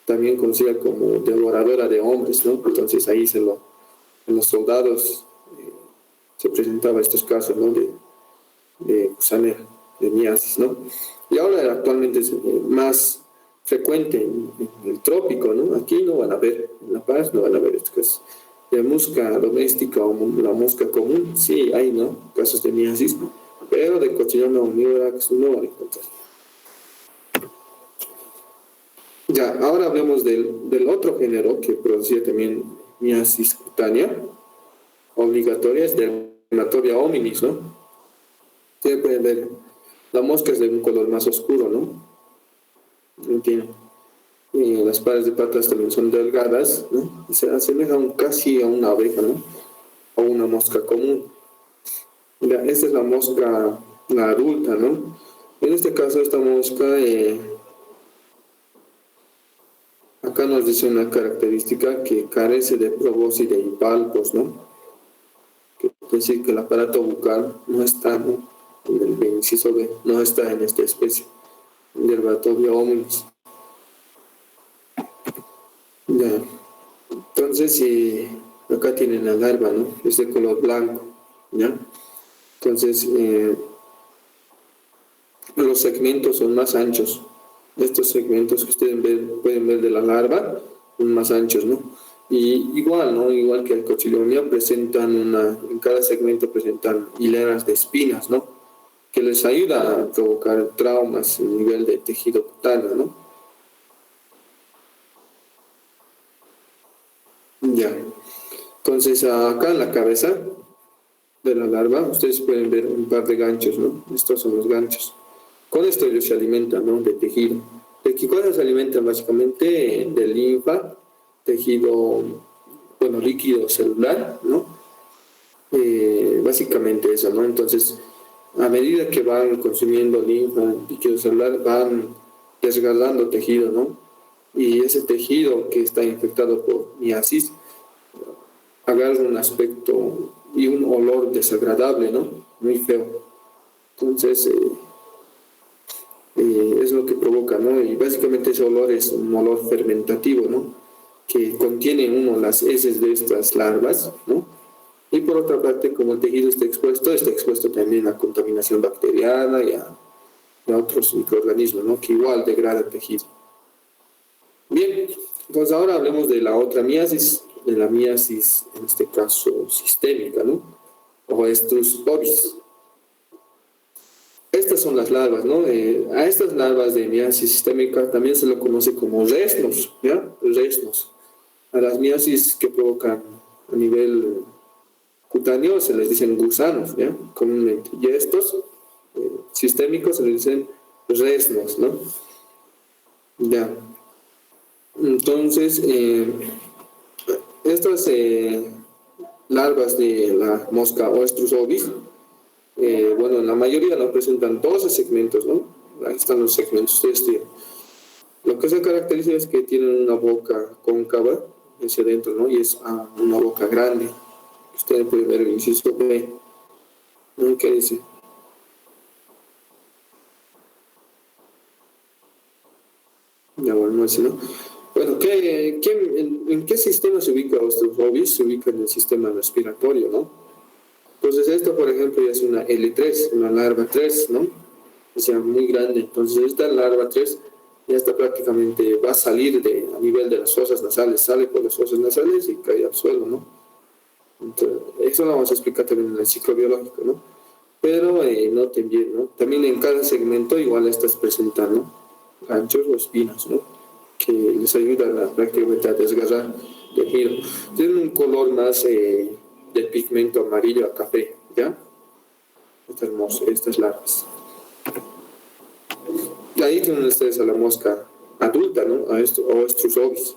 también conocida como devoradora de hombres, ¿no? Entonces ahí en los soldados se presentaba estos casos, ¿no? De gusanera, de miasis, ¿no? Y ahora actualmente es más frecuente en el trópico, ¿no? Aquí no van a ver, en La Paz no van a ver estos casos. De mosca doméstica o la mosca común, sí hay, ¿no? Casos de miasis, pero de Cotylonia omnivorax no van a encontrar. Ya, ahora hablemos del otro género que producía también miasis cutánea obligatoria, es Dermatopia hominis, ¿no? Ustedes pueden ver, la mosca es de un color más oscuro, ¿no? Tiene, las pares de patas también son delgadas, ¿no? Y se asemejan casi a una abeja, ¿no? O una mosca común. Ya, esta es la mosca, la adulta, ¿no? En este caso, esta mosca, acá nos dice una característica que carece de probóscide y palpos, ¿no? Que quiere decir que el aparato bucal no está, ¿no? El inciso B no está en esta especie, Dermatopia hominis. Ya. Entonces, acá tienen la larva, ¿no? Es de color blanco, ¿ya? Entonces, lo los segmentos son más anchos. Estos segmentos que ustedes pueden ver de la larva son más anchos, ¿no? Y igual, ¿no? Igual que el Cotylonia, en cada segmento presentan hileras de espinas, ¿no? Que les ayuda a provocar traumas a nivel de tejido cutáneo, ¿no? Ya. Entonces, acá en la cabeza de la larva, ustedes pueden ver un par de ganchos, ¿no? Estos son los ganchos. Con esto ellos se alimentan, ¿no? De tejido. ¿De qué cosas se alimentan? Básicamente de linfa, tejido, bueno, líquido celular, ¿no? Básicamente eso, ¿no? Entonces, a medida que van consumiendo linfa, líquido celular, van desgarrando tejido, ¿no? Y ese tejido que está infectado por miasis agarra un aspecto y un olor desagradable, ¿no? Muy feo. Entonces, es lo que provoca, ¿no? Y básicamente ese olor es un olor fermentativo, ¿no? Que contiene las heces de estas larvas, ¿no? Y por otra parte, como el tejido está expuesto también a contaminación bacteriana y a otros microorganismos, ¿no? Que igual degradan el tejido. Bien, pues ahora hablemos de la otra miasis, de la miasis, en este caso, sistémica, ¿no? O estrus ovis. Estas son las larvas, ¿no? A estas larvas de miasis sistémica también se lo conoce como resnos, ¿ya? Resnos. A las miasis que provocan a nivel cutáneo se les dicen gusanos, ¿ya? Comúnmente. Y a estos sistémicos se les dicen resnos, ¿no? Ya. Entonces, estas larvas de la mosca Oestrus ovis, bueno, la mayoría no presentan 12 segmentos, ¿no? Ahí están los segmentos de este. Lo que se caracteriza es que tienen una boca cóncava hacia adentro, ¿no? Y es una boca grande. Ustedes pueden ver el inciso B, ¿no? ¿Qué dice? Ya, bueno, no es, ¿no? Bueno, ¿en qué sistema se ubica Oestrus ovis? Se ubica en el sistema respiratorio, ¿no? Entonces, esto, por ejemplo, ya es una L3, una larva 3, ¿no? O sea, muy grande. Entonces, esta larva 3 ya está prácticamente, va a salir a nivel de las fosas nasales, sale por las fosas nasales y cae al suelo, ¿no? Entonces, eso lo vamos a explicar también en el ciclo biológico, ¿no? Pero noten bien, ¿no? También en cada segmento igual estas presentan, ¿no? Ganchos o espinas, ¿no? Que les ayudan prácticamente a desgarrar tejido. Tienen un color más de pigmento amarillo a café, ¿ya? Está hermoso, estas larvas. Y ahí tienen ustedes a la mosca adulta, ¿no? A Oestrus ovis,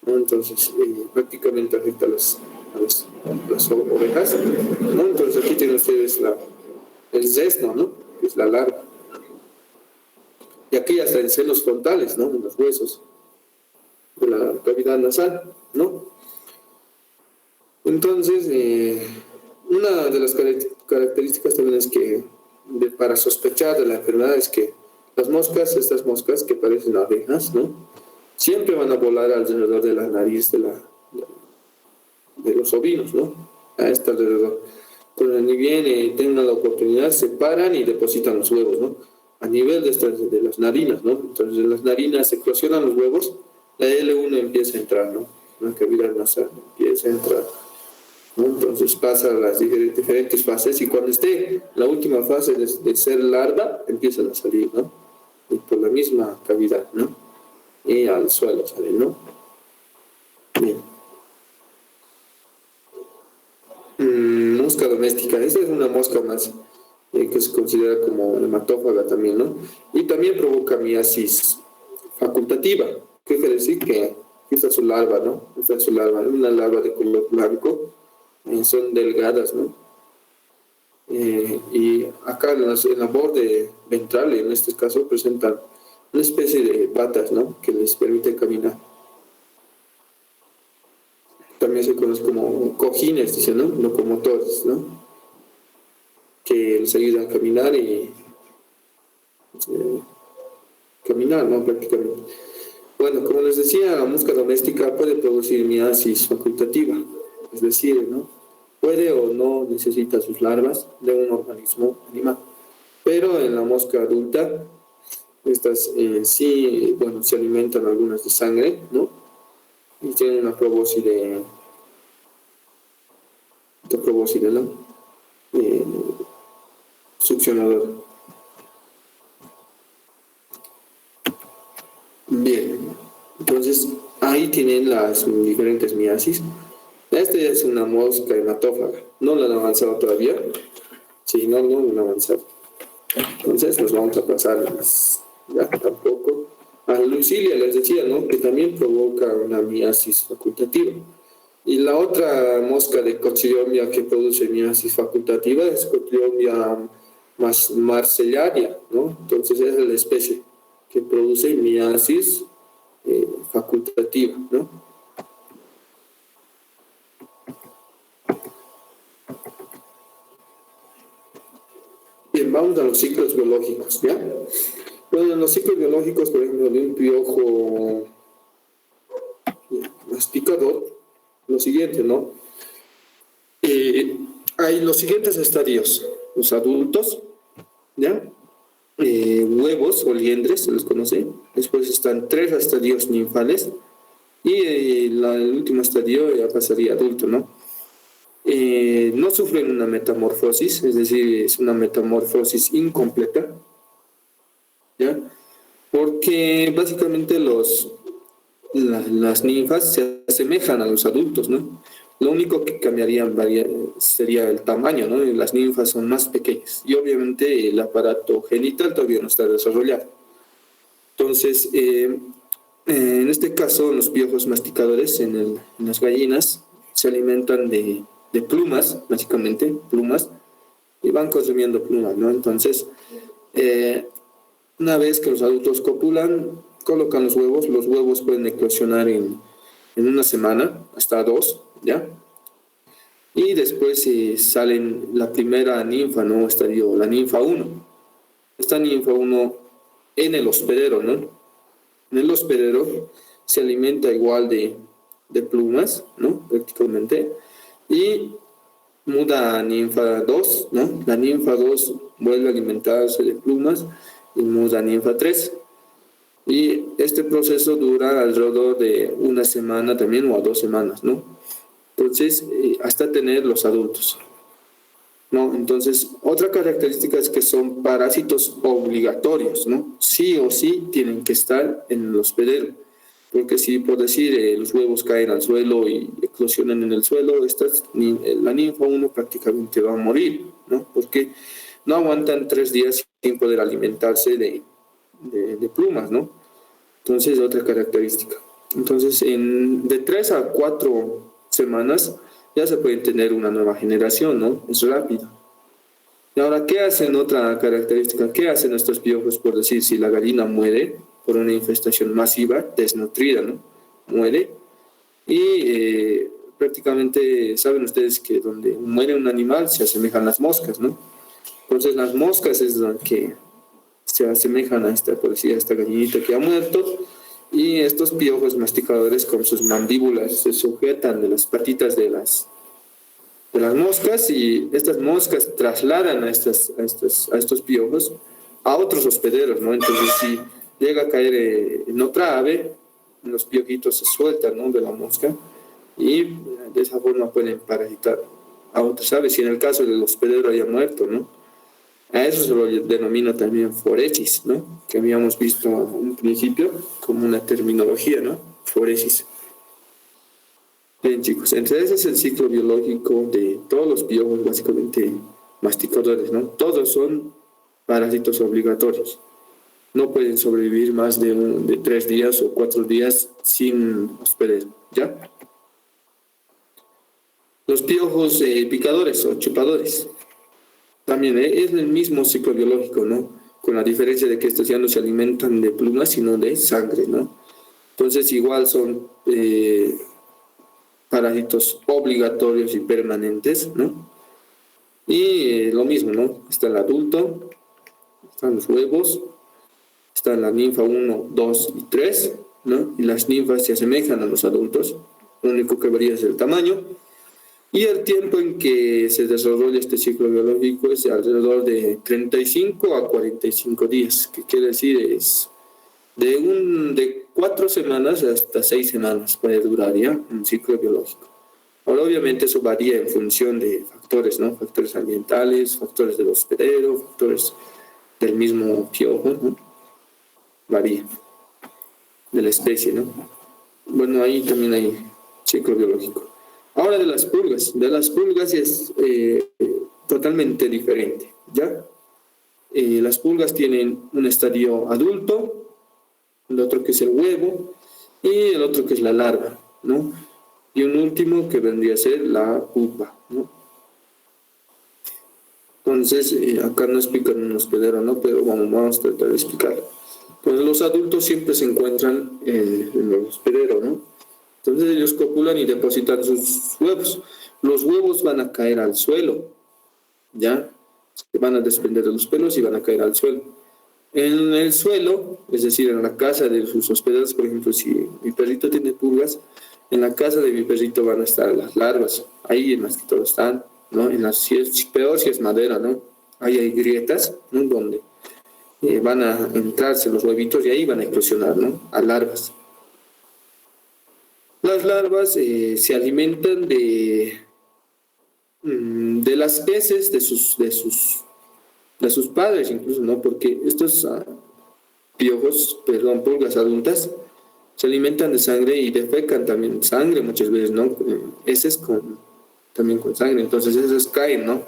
¿no? Entonces, prácticamente afecta a las ovejas, ¿no? Entonces aquí tienen ustedes el sesno, ¿no? Que es la larva. Y aquí hasta en senos frontales, ¿no? En los huesos de la cavidad nasal, ¿no? Entonces, una de las características también es que para sospechar de la enfermedad es que estas moscas que parecen abejas, ¿no? Siempre van a volar alrededor de la nariz de los ovinos, ¿no? A este alrededor. Pero ni bien tengan la oportunidad, se paran y depositan los huevos, ¿no? A nivel de las narinas, ¿no? Entonces, en las narinas se eclosionan los huevos, la L1 empieza a entrar, ¿no? La cavidad nasal empieza a entrar, ¿no? Entonces pasa las diferentes fases y cuando esté la última fase de ser larva, empiezan a salir, ¿no? Y por la misma cavidad, ¿no? Y al suelo salen, ¿no? Bien. Mosca doméstica. Esta es una mosca más que se considera como hematófaga también, ¿no? Y también provoca miasis facultativa. ¿Qué quiere decir? Que esta es su larva, ¿no? Esta es su larva, una larva de color blanco, son delgadas, ¿no? Y acá en la borde ventral, en este caso, presentan una especie de patas, ¿no? Que les permite caminar. También se conoce como cojines, dicen, ¿no? Locomotores, ¿no? Que les ayudan a caminar y caminar, ¿no? Prácticamente. Bueno, como les decía, la mosca doméstica puede producir miasis facultativa, es decir, ¿no? Puede o no necesita sus larvas de un organismo animal. Pero en la mosca adulta, estas sí, bueno, se alimentan algunas de sangre, ¿no? Y tienen una probóscide, ¿no? Succionador. Bien, entonces ahí tienen las diferentes miasis. Esta ya es una mosca hematófaga, no la han avanzado todavía. Sí, no la han avanzado. Entonces nos vamos a pasar ya tampoco. A la Lucilia les decía, ¿no? Que también provoca una miasis facultativa. Y la otra mosca de Cochillomia que produce miasis facultativa es Cochillomia marcellaria, ¿no? Entonces esa es la especie que produce miasis facultativa, ¿no? Bien, vamos a los ciclos biológicos, ¿ya? Bueno, en los ciclos biológicos, por ejemplo, de un piojo masticador, lo siguiente, ¿no? Hay los siguientes estadios: los adultos, ¿ya? Huevos o liendres, se los conoce. Después están 3 estadios ninfales y el último estadio ya pasaría adulto, ¿no? No sufren una metamorfosis, es decir, es una metamorfosis incompleta, ¿ya? Porque básicamente las ninfas se asemejan a los adultos, ¿no? Lo único que cambiaría sería el tamaño, ¿no? Las ninfas son más pequeñas y obviamente el aparato genital todavía no está desarrollado. Entonces, en este caso, los piojos masticadores en las gallinas se alimentan de plumas, básicamente, plumas, y van consumiendo plumas, ¿no? Entonces, una vez que los adultos copulan, colocan los huevos pueden eclosionar en una semana, hasta 2, ¿ya? Y después salen la primera ninfa, ¿no? Estadio, la ninfa 1. Esta ninfa 1 en el hospedero, ¿no? En el hospedero se alimenta igual de plumas, ¿no? Prácticamente. Y muda a ninfa 2, ¿no? La ninfa 2 vuelve a alimentarse de plumas y muda a ninfa 3. Y este proceso dura alrededor de una semana también o a 2 semanas, ¿no? Entonces, hasta tener los adultos, ¿no? Entonces, otra característica es que son parásitos obligatorios, ¿no? Sí o sí tienen que estar en el hospedero, porque si, por decir, los huevos caen al suelo y eclosionan en el suelo, la ninfa 1 prácticamente va a morir, ¿no? Porque no aguantan 3 días sin poder alimentarse de plumas, ¿no? Entonces, otra característica. Entonces, de 3 a 4 semanas ya se puede tener una nueva generación, ¿no? Es rápido. Y ahora, ¿qué hacen? Otra característica, ¿qué hacen estos piojos? Por decir, si la gallina muere por una infestación masiva, desnutrida, ¿no? Muere. Y prácticamente saben ustedes que donde muere un animal se asemejan las moscas, ¿no? Entonces, las moscas es lo que se asemejan a por decir, a esta gallinita que ha muerto. Y estos piojos masticadores con sus mandíbulas se sujetan de las patitas de las moscas, y estas moscas trasladan a estos piojos a otros hospederos, ¿no? Entonces, si llega a caer en otra ave, los piojitos se sueltan, ¿no? De la mosca, y de esa forma pueden parasitar a otras aves, y en el caso del hospedero haya muerto, ¿no? A eso se lo denomina también foresis, ¿no? Que habíamos visto en un principio como una terminología, ¿no? Foresis. Bien, chicos, entonces ese es el ciclo biológico de todos los piojos, básicamente masticadores, ¿no? Todos son parásitos obligatorios. No pueden sobrevivir más de 3 días o 4 días sin hospedero, ¿ya? Los piojos picadores o chupadores. También es el mismo ciclo biológico, ¿no? Con la diferencia de que estos ya no se alimentan de plumas, sino de sangre, ¿no? Entonces, igual son parásitos obligatorios y permanentes, ¿no? Y lo mismo, ¿no? Está el adulto, están los huevos, está la ninfa 1, 2 y 3, ¿no? Y las ninfas se asemejan a los adultos, lo único que varía es el tamaño. Y el tiempo en que se desarrolla este ciclo biológico es alrededor de 35 a 45 días, que quiere decir es de 4 semanas hasta 6 semanas puede durar ya un ciclo biológico. Ahora, obviamente, eso varía en función de factores, ¿no? Factores ambientales, factores del hospedero, factores del mismo piojo, ¿no? Varía de la especie, ¿no? Bueno, ahí también hay ciclo biológico. Ahora de las pulgas es totalmente diferente, ¿ya? Las pulgas tienen un estadio adulto, el otro que es el huevo y el otro que es la larva, ¿no? Y un último que vendría a ser la pupa, ¿no? Entonces, acá no explican un hospedero, ¿no? Pero vamos a tratar de explicarlo. Entonces, los adultos siempre se encuentran en el hospedero, ¿no? Entonces, ellos copulan y depositan sus huevos. Los huevos van a caer al suelo, ¿ya? Se van a desprender de los pelos y van a caer al suelo. En el suelo, es decir, en la casa de sus hospederos, por ejemplo, si mi perrito tiene pulgas, en la casa de mi perrito van a estar las larvas, ahí en las que todos están, ¿no? Si es peor, si es madera, ¿no? Ahí hay grietas, ¿no? Donde van a entrarse los huevitos y ahí van a eclosionar, ¿no? A larvas. Las larvas se alimentan de las heces de sus padres, incluso, ¿no? Porque estos pulgas adultas, se alimentan de sangre y defecan también sangre muchas veces, ¿no? Heces también con sangre, entonces esas caen, ¿no?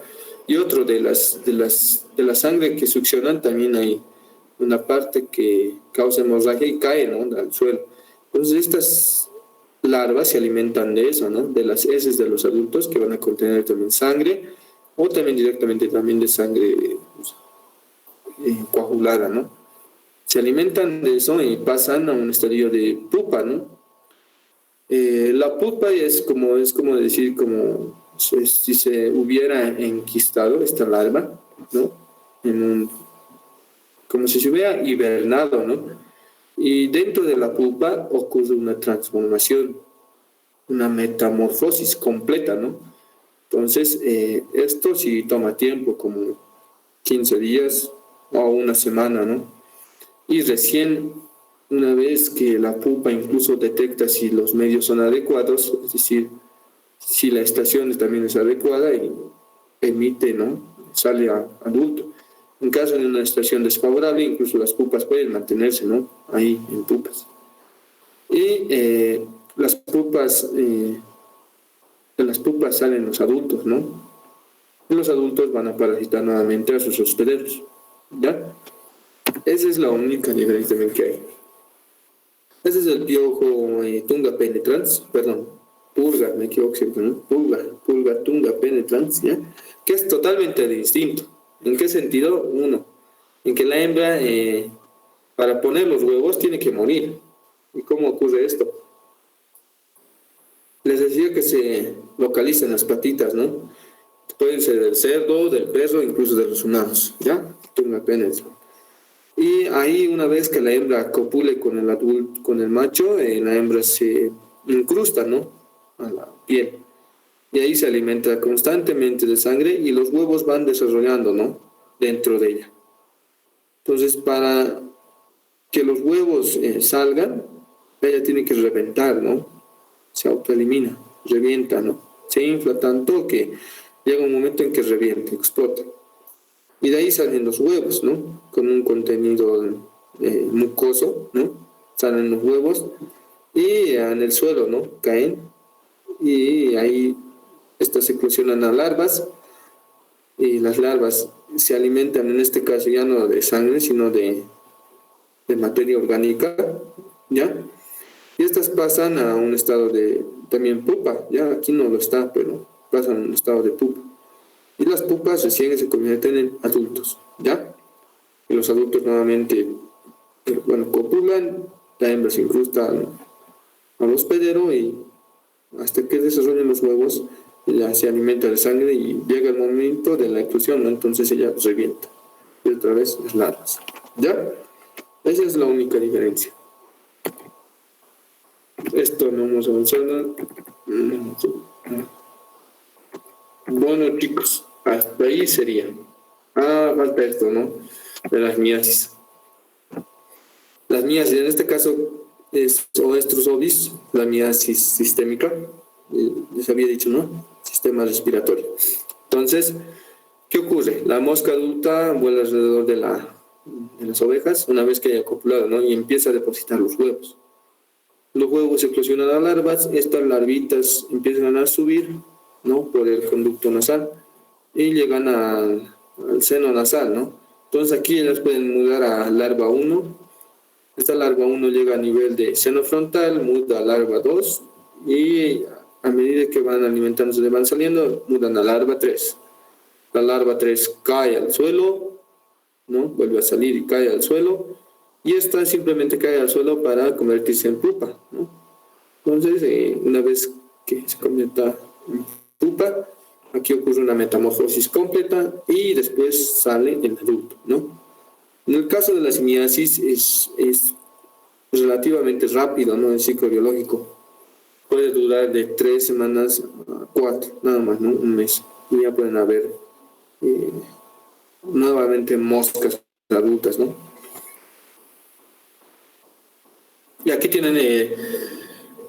Y otro de la sangre que succionan también hay una parte que causa hemorragia y cae, ¿no? Al suelo. Entonces estas larvas se alimentan de eso, ¿no? De las heces de los adultos que van a contener también sangre o también directamente también de sangre coagulada, ¿no? Se alimentan de eso y pasan a un estadio de pupa, ¿no? La pupa es como decir, como si se hubiera enquistado esta larva, ¿no? Como si se hubiera hibernado, ¿no? Y dentro de la pupa ocurre una transformación, una metamorfosis completa, ¿no? Entonces, esto sí toma tiempo, como 15 días o una semana, ¿no? Y recién, una vez que la pupa incluso detecta si los medios son adecuados, es decir, si la estación también es adecuada y emite, ¿no? Sale a adulto. En caso de una estación desfavorable, incluso las pupas pueden mantenerse, ¿no? Ahí en pupas. Y las pupas, de las pupas salen los adultos, ¿no? Y los adultos van a parasitar nuevamente a sus hospederos, ¿ya? Esa es la única diferencia también que hay. Ese es el piojo tunga penetrans, perdón, pulga, me equivoco siempre, ¿no? Pulga tunga penetrans, ¿ya? Que es totalmente distinto. ¿En qué sentido? Uno, en que la hembra, para poner los huevos, tiene que morir. ¿Y cómo ocurre esto? Les decía que se localizan las patitas, ¿no? Pueden ser del cerdo, del perro, incluso de los humanos, ¿ya? Tunga penetrans. Y ahí, una vez que la hembra copule con el adulto, con el macho, la hembra se incrusta, ¿no? A la piel. Y ahí se alimenta constantemente de sangre y los huevos van desarrollando, ¿no? Dentro de ella. Entonces, para que los huevos salgan, ella tiene que reventar, ¿no? Se autoelimina, revienta, ¿no? Se infla tanto que llega un momento en que revienta, explota. Y de ahí salen los huevos, ¿no? Con un contenido mucoso, ¿no? Salen los huevos y en el suelo, ¿no? Caen y ahí estas eclosionan a larvas y las larvas se alimentan, en este caso ya no de sangre, sino de materia orgánica, ¿ya? Y estas pasan a un estado de también pupa, ya aquí no lo está, pero pasan a un estado de pupa. Y las pupas recién se convierten en adultos, ¿ya? Y los adultos nuevamente, copulan, la hembra se incrusta al hospedero y hasta que desarrollen los huevos, ella se alimenta de sangre y llega el momento de la eclosión, ¿no? Entonces ella revienta. Y otra vez las larvas, ¿ya? Esa es la única diferencia. Esto no vamos a avanzar. Bueno, chicos, hasta ahí sería. Falta esto, ¿no? De las miasis. Las miasis, en este caso, es Oestrus ovis, la miasis sistémica. Les había dicho, ¿no? Sistema respiratorio. Entonces, ¿qué ocurre? La mosca adulta vuela alrededor de las ovejas una vez que haya copulado, ¿no? Y empieza a depositar los huevos. Los huevos eclosionan a larvas, estas larvitas empiezan a subir, ¿no? Por el conducto nasal y llegan al seno nasal, ¿no? Entonces aquí ellas pueden mudar a larva 1. Esta larva 1 llega a nivel de seno frontal, muda a larva 2 y a medida que van alimentándose y van saliendo, mudan a larva 3. La larva 3 cae al suelo, ¿no? Vuelve a salir y cae al suelo. Y esta simplemente cae al suelo para convertirse en pupa, ¿no? Entonces, una vez que se convierta en pupa, aquí ocurre una metamorfosis completa y después sale el adulto, ¿no? En el caso de la simiasis es relativamente rápido, ¿no? El ciclo biológico puede durar de 3 semanas a 4, nada más, ¿no? Un mes. Y ya pueden haber nuevamente moscas adultas, ¿no? Y aquí tienen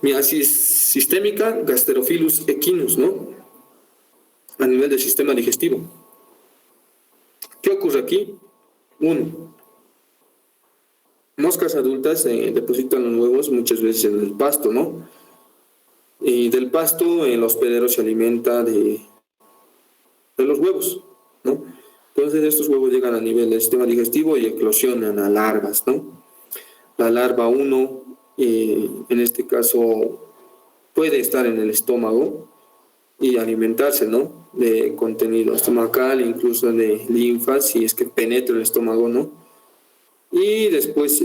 miasis sistémica, Gasterophilus equinus, ¿no? A nivel del sistema digestivo. ¿Qué ocurre aquí? 1. Moscas adultas depositan los huevos muchas veces en el pasto, ¿no? Y del pasto el hospedero se alimenta de los huevos, ¿no? Entonces estos huevos llegan a nivel del sistema digestivo y eclosionan a larvas, ¿no? La larva 1, en este caso, puede estar en el estómago y alimentarse, ¿no? De contenido estomacal, incluso de linfa, si es que penetra el estómago, ¿no? Y después,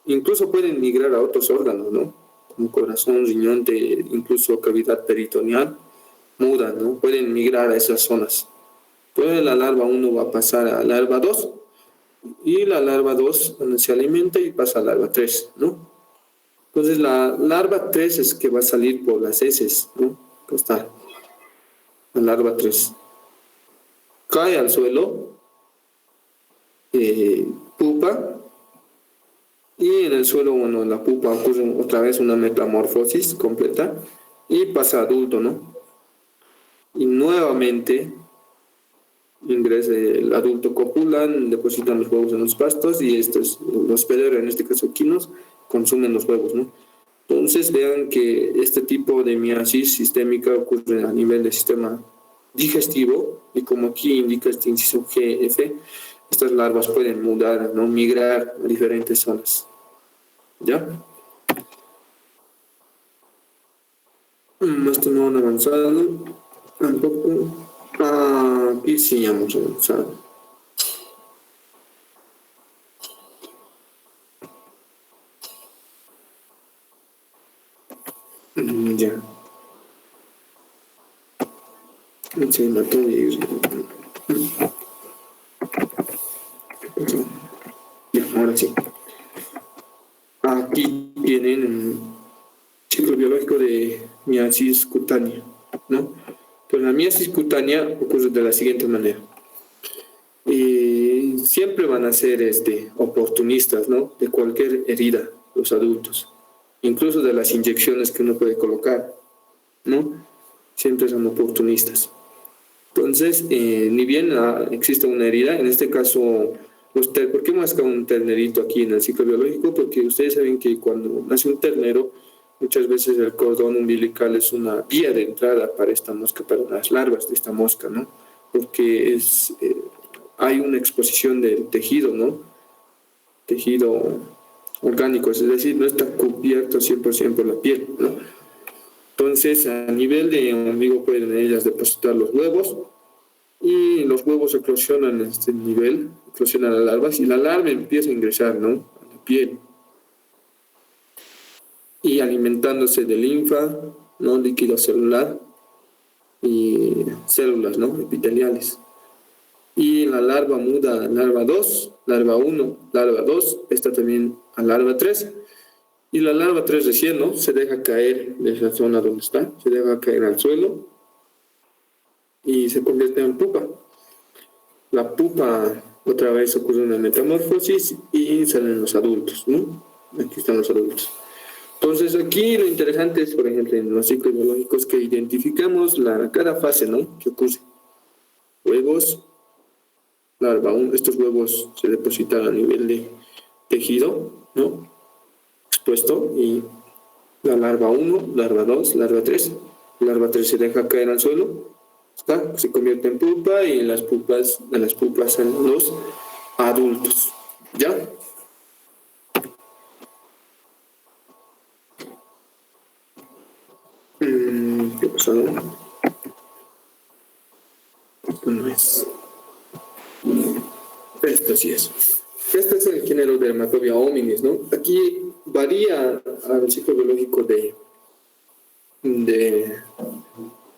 incluso pueden migrar a otros órganos, ¿no? Como corazón, riñón, incluso cavidad peritoneal, mudan, ¿no? Pueden migrar a esas zonas. Pero la larva 1 va a pasar a larva 2 y la larva 2 se alimenta y pasa a larva 3, ¿no? Entonces la larva 3 es que va a salir por las heces, ¿no? Acá está, la larva 3. Cae al suelo, pupa, y en el suelo, bueno, en la pupa ocurre otra vez una metamorfosis completa y pasa a adulto, ¿no? Y nuevamente ingresa el adulto, copulan, depositan los huevos en los pastos y estos, los hospederos, en este caso equinos, consumen los huevos, ¿no? Entonces vean que este tipo de miasis sistémica ocurre a nivel del sistema digestivo y como aquí indica este inciso GF, estas larvas pueden mudar, ¿no? Migrar a diferentes zonas. ¿Ya? Esto no han avanzado tampoco. Aquí sí hemos avanzado. Ya. Se mató y... Ya, ahora sí. Aquí tienen el ciclo biológico de miasis cutánea, ¿no? Pues la miasis cutánea ocurre de la siguiente manera. Siempre van a ser oportunistas, ¿no? De cualquier herida, los adultos, incluso de las inyecciones que uno puede colocar, ¿no? Siempre son oportunistas. Entonces, ni bien existe una herida, en este caso, ¿por qué masca un ternerito aquí en el ciclo biológico? Porque ustedes saben que cuando nace un ternero, muchas veces el cordón umbilical es una vía de entrada para esta mosca, para las larvas de esta mosca, ¿no? Porque hay una exposición del tejido, ¿no? Tejido orgánico, es decir, no está cubierto 100% por la piel, ¿no? Entonces, a nivel de ombligo pueden ellas depositar los huevos y los huevos eclosionan en este nivel, eclosionan las larvas y la larva empieza a ingresar, ¿no? A la piel. Y alimentándose de linfa, ¿no? Líquido celular y células, ¿no? Epiteliales. Y la larva muda a larva 2, larva 1, larva 2, esta también a larva 3. Y la larva 3 recién, ¿no? Se deja caer de esa zona donde está, se deja caer al suelo. y se convierte en pupa. La pupa otra vez ocurre una metamorfosis y salen los adultos, ¿no? Aquí están los adultos. Entonces aquí lo interesante es, por ejemplo, en los ciclos biológicos que identificamos cada fase, ¿no? Que ocurre. Huevos, larva 1, estos huevos se depositan a nivel de tejido, ¿no? Expuesto, y la larva 1, larva 2, larva 3. Larva 3 se deja caer al suelo, ¿está? Se convierte en pupa y de las pupas salen los adultos, ¿ya? ¿Qué pasó? Esto no es. Esto sí es. Este es el género Dermatobia hominis, ¿no? Aquí varía al ciclo biológico de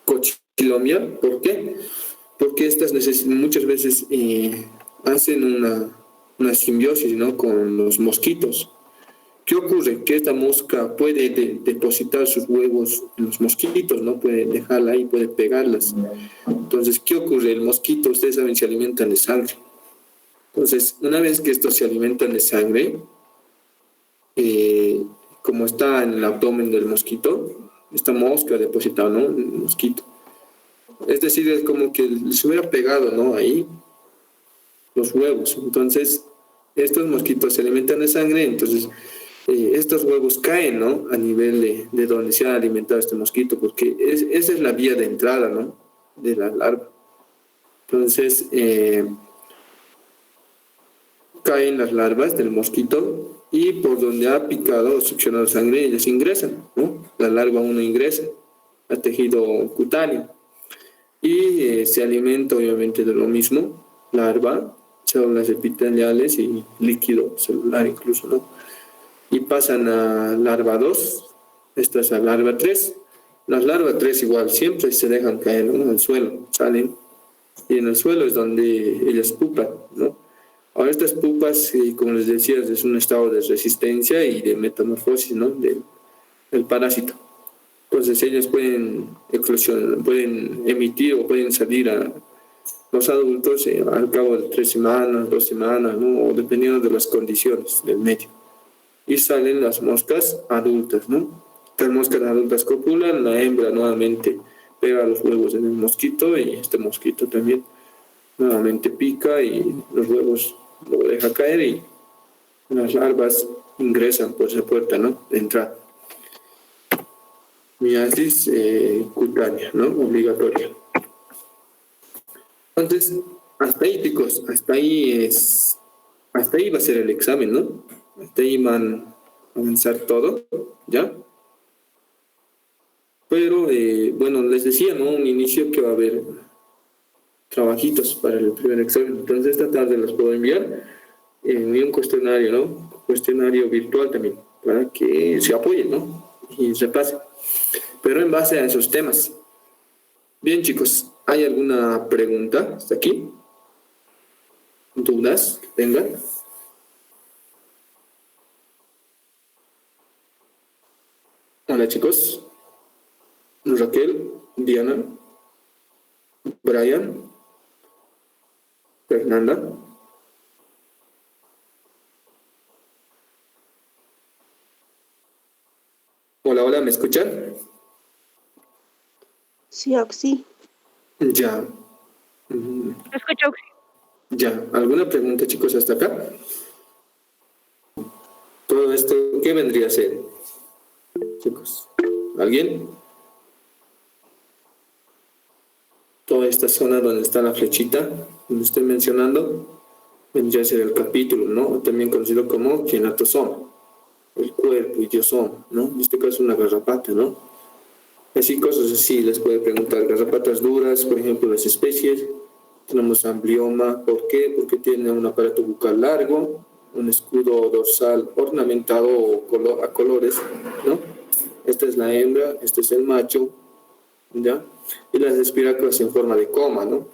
Cochilomia. ¿Por qué? Porque estas muchas veces hacen una simbiosis, ¿no? Con los mosquitos. ¿Qué ocurre? Que esta mosca puede depositar sus huevos en los mosquitos, ¿no? Puede dejarla ahí, puede pegarlas. Entonces, ¿qué ocurre? El mosquito, ustedes saben, se alimentan de sangre. Entonces, una vez que estos se alimentan de sangre, como está en el abdomen del mosquito, esta mosca depositada, ¿no? El mosquito. Es decir, es como que se hubiera pegado, ¿no? Ahí los huevos. Entonces, estos mosquitos se alimentan de sangre, entonces estos huevos caen, ¿no? A nivel de donde se ha alimentado este mosquito, porque esa es la vía de entrada, ¿no? De la larva. Entonces, caen las larvas del mosquito y por donde ha picado o succionado sangre, ellas ingresan, ¿no? La larva 1 ingresa al tejido cutáneo y se alimenta obviamente de lo mismo, larva, células epiteliales y líquido celular incluso, ¿no? Y pasan a larva 2, esta es a larva 3. Las larvas 3 igual siempre se dejan caer, ¿no? En el suelo, salen, y en el suelo es donde ellas pupan, ¿no? Ahora estas pupas, como les decía, es un estado de resistencia y de metamorfosis, ¿no? Del parásito. Entonces ellos pueden eclosionar, pueden emitir o pueden salir a los adultos al cabo de 3 semanas, 2 semanas, ¿no? O dependiendo de las condiciones del medio. Y salen las moscas adultas, ¿no? Las moscas adultas copulan, la hembra nuevamente pega los huevos en el mosquito y este mosquito también nuevamente pica y los huevos lo deja caer y las larvas ingresan por esa puerta, ¿no? De entrada. Miasis cutánea, ¿no? Obligatoria. Entonces, hasta ahí, chicos, hasta ahí va a ser el examen, ¿no? Hasta ahí van a avanzar todo, ¿ya? Pero, bueno, les decía, ¿no? Un inicio que va a haber trabajitos para el primer examen. Entonces, esta tarde los puedo enviar en un cuestionario, ¿no? Cuestionario virtual también, para que se apoyen, ¿no? Y se pase. Pero en base a esos temas. Bien, chicos, ¿hay alguna pregunta hasta aquí? ¿Dudas que tengan? Hola, chicos. Raquel, Diana, Brian, Fernanda. Hola, hola, ¿me escuchan? Sí, Oxy. Ya. Te escucho. Ya. ¿Alguna pregunta, chicos, hasta acá? Todo esto, ¿qué vendría a ser, chicos? ¿Alguien? Toda esta zona donde está la flechita, donde estoy mencionando, vendría a ser el capítulo, ¿no? También conocido como genatosoma, el cuerpo, idiosoma, ¿no? En este caso una garrapata, ¿no? Así cosas así les puede preguntar. Garrapatas duras, por ejemplo, las especies. Tenemos amblioma, ¿por qué? Porque tiene un aparato bucal largo, un escudo dorsal ornamentado a colores, ¿no? Esta es la hembra, este es el macho, ¿ya? Y las espiráculas en forma de coma, ¿no?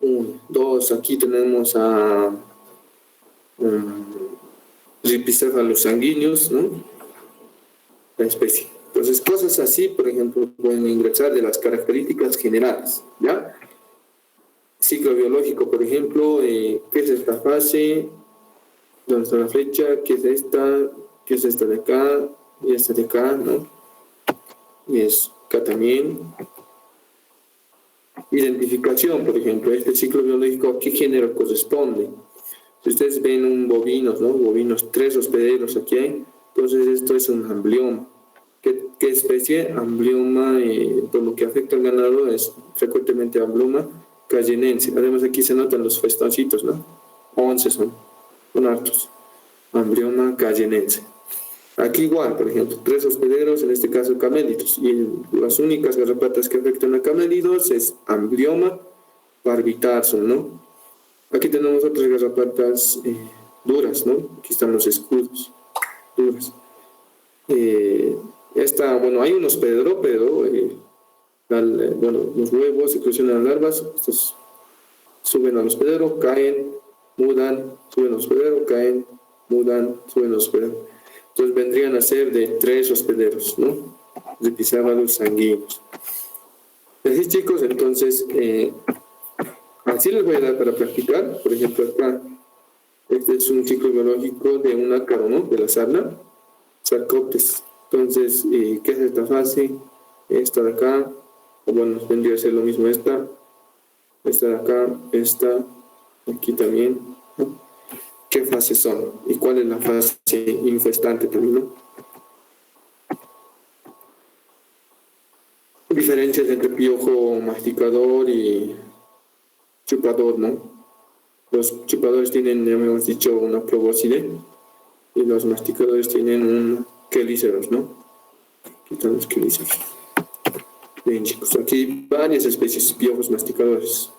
1, 2, aquí tenemos a ripicéfalos sanguíneos, ¿no? La especie. Entonces, cosas así, por ejemplo, pueden ingresar de las características generales, ¿ya? Ciclo biológico, por ejemplo, ¿qué es esta fase? ¿Dónde está la flecha? ¿Qué es esta? ¿Qué es esta de acá? Y esta de acá, ¿no? Y es acá también. Identificación, por ejemplo, este ciclo biológico, ¿a qué género corresponde? Si ustedes ven un bovinos, ¿no? Bovinos, 3 hospederos aquí hay, entonces esto es un amblioma. ¿Qué especie? Amblioma, por lo que afecta al ganado, es frecuentemente amblioma cayenense. Además aquí se notan los festoncitos, ¿no? 11 son hartos. Amblioma cayenense. Aquí igual, por ejemplo, 3 hospederos, en este caso camélidos. Y las únicas garrapatas que afectan a camélidos es amblioma parvitarsum, ¿no? Aquí tenemos otras garrapatas duras, ¿no? Aquí están los escudos duras. Bueno, hay un hospederópedo, bueno, los huevos eclosionan las larvas, estos suben al hospedero, caen, mudan, suben al hospedero, caen, mudan, suben al hospedero. Entonces vendrían a ser de 3 hospederos, ¿no? De pisábalos sanguíneos. Así, chicos, entonces, así les voy a dar para practicar. Por ejemplo, acá, este es un ciclo biológico de un ácaro, ¿no? De la sarna, Sarcoptes. Entonces, ¿qué es esta fase? Esta de acá, o bueno, vendría a ser lo mismo esta de acá, esta, aquí también, ¿no? ¿Qué fases son? ¿Y cuál es la fase infestante también, no? Diferencias entre piojo masticador y chupador, ¿no? Los chupadores tienen, ya hemos dicho, una probóscide y los masticadores tienen un quelíceros, ¿no? Aquí están los quelíceros. Bien, chicos, aquí hay varias especies de piojos masticadores.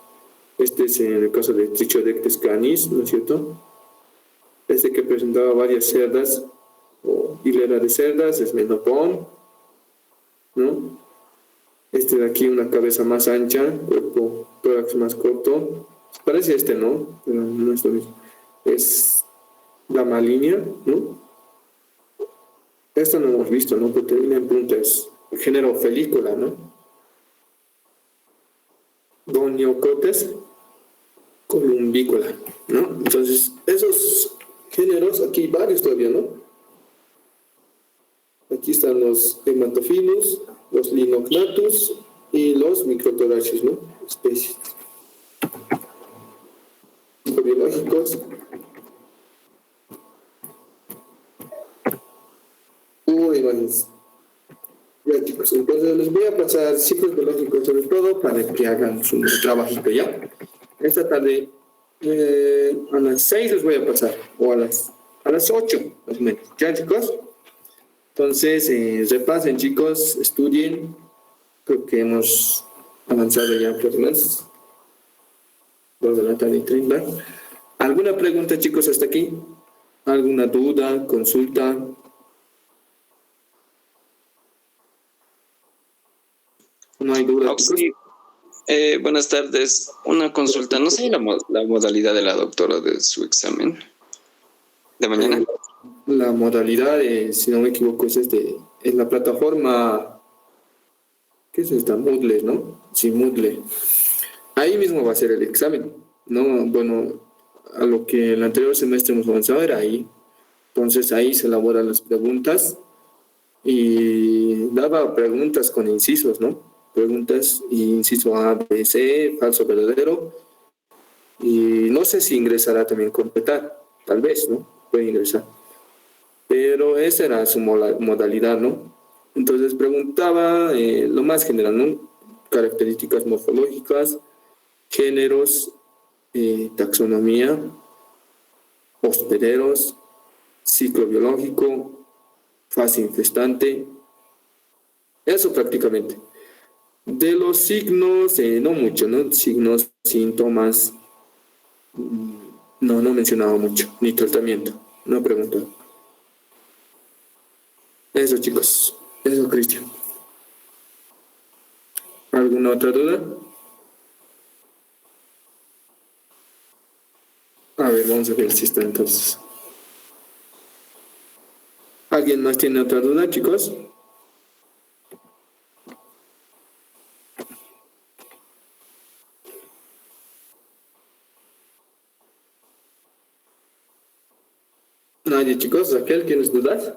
Este es en el caso de Trichodectes canis, ¿no es cierto? Este que presentaba varias cerdas o hilera de cerdas es Menopón, ¿no? Este de aquí una cabeza más ancha, cuerpo, tórax más corto. Parece este, ¿no? Pero no es lo mismo. Es la maligna, ¿no? Esta no hemos visto, ¿no? Porque termina en punta, es el género Felícola, ¿no? Goniocotes columbícola, ¿no? Entonces, esos géneros, aquí hay varios todavía, ¿no? Aquí están los hematophilus, los linognathus y los microtoraces, ¿no? Especies biológicos. Imagínense. Ya, chicos, entonces les voy a pasar ciclos biológicos sobre todo para que hagan su trabajito, ¿ya? Esta tarde a las 6 les voy a pasar, o a las 8, más o menos. ¿Ya, chicos? Entonces, repasen, chicos, estudien. Creo que hemos avanzado ya por más. 2 de la tarde y 30. ¿Alguna pregunta, chicos, hasta aquí? ¿Alguna duda, consulta? No hay duda, chicos. Sí. Buenas tardes. Una consulta. No sé la modalidad de la doctora de su examen de mañana. La modalidad, si no me equivoco, es la plataforma. ¿Qué es esta? Moodle, ¿no? Sí, Moodle. Ahí mismo va a ser el examen, ¿no? Bueno, a lo que el anterior semestre hemos avanzado era ahí. Entonces ahí se elaboran las preguntas y daba preguntas con incisos, ¿no? Preguntas, inciso A, B, C, falso, verdadero. Y no sé si ingresará también completar, tal vez, ¿no? Puede ingresar. Pero esa era su modalidad, ¿no? Entonces preguntaba lo más general, ¿no? Características morfológicas, géneros, taxonomía, hospederos, ciclo biológico, fase infestante, eso prácticamente. De los signos, no mucho, ¿no? Signos, síntomas, no mencionaba mucho, ni tratamiento, no preguntaba. Eso, chicos, eso, Cristian. ¿Alguna otra duda? A ver, vamos a ver si está entonces. ¿Alguien más tiene otra duda, chicos? Nadie, chicos. Raquel, ¿tienes dudas?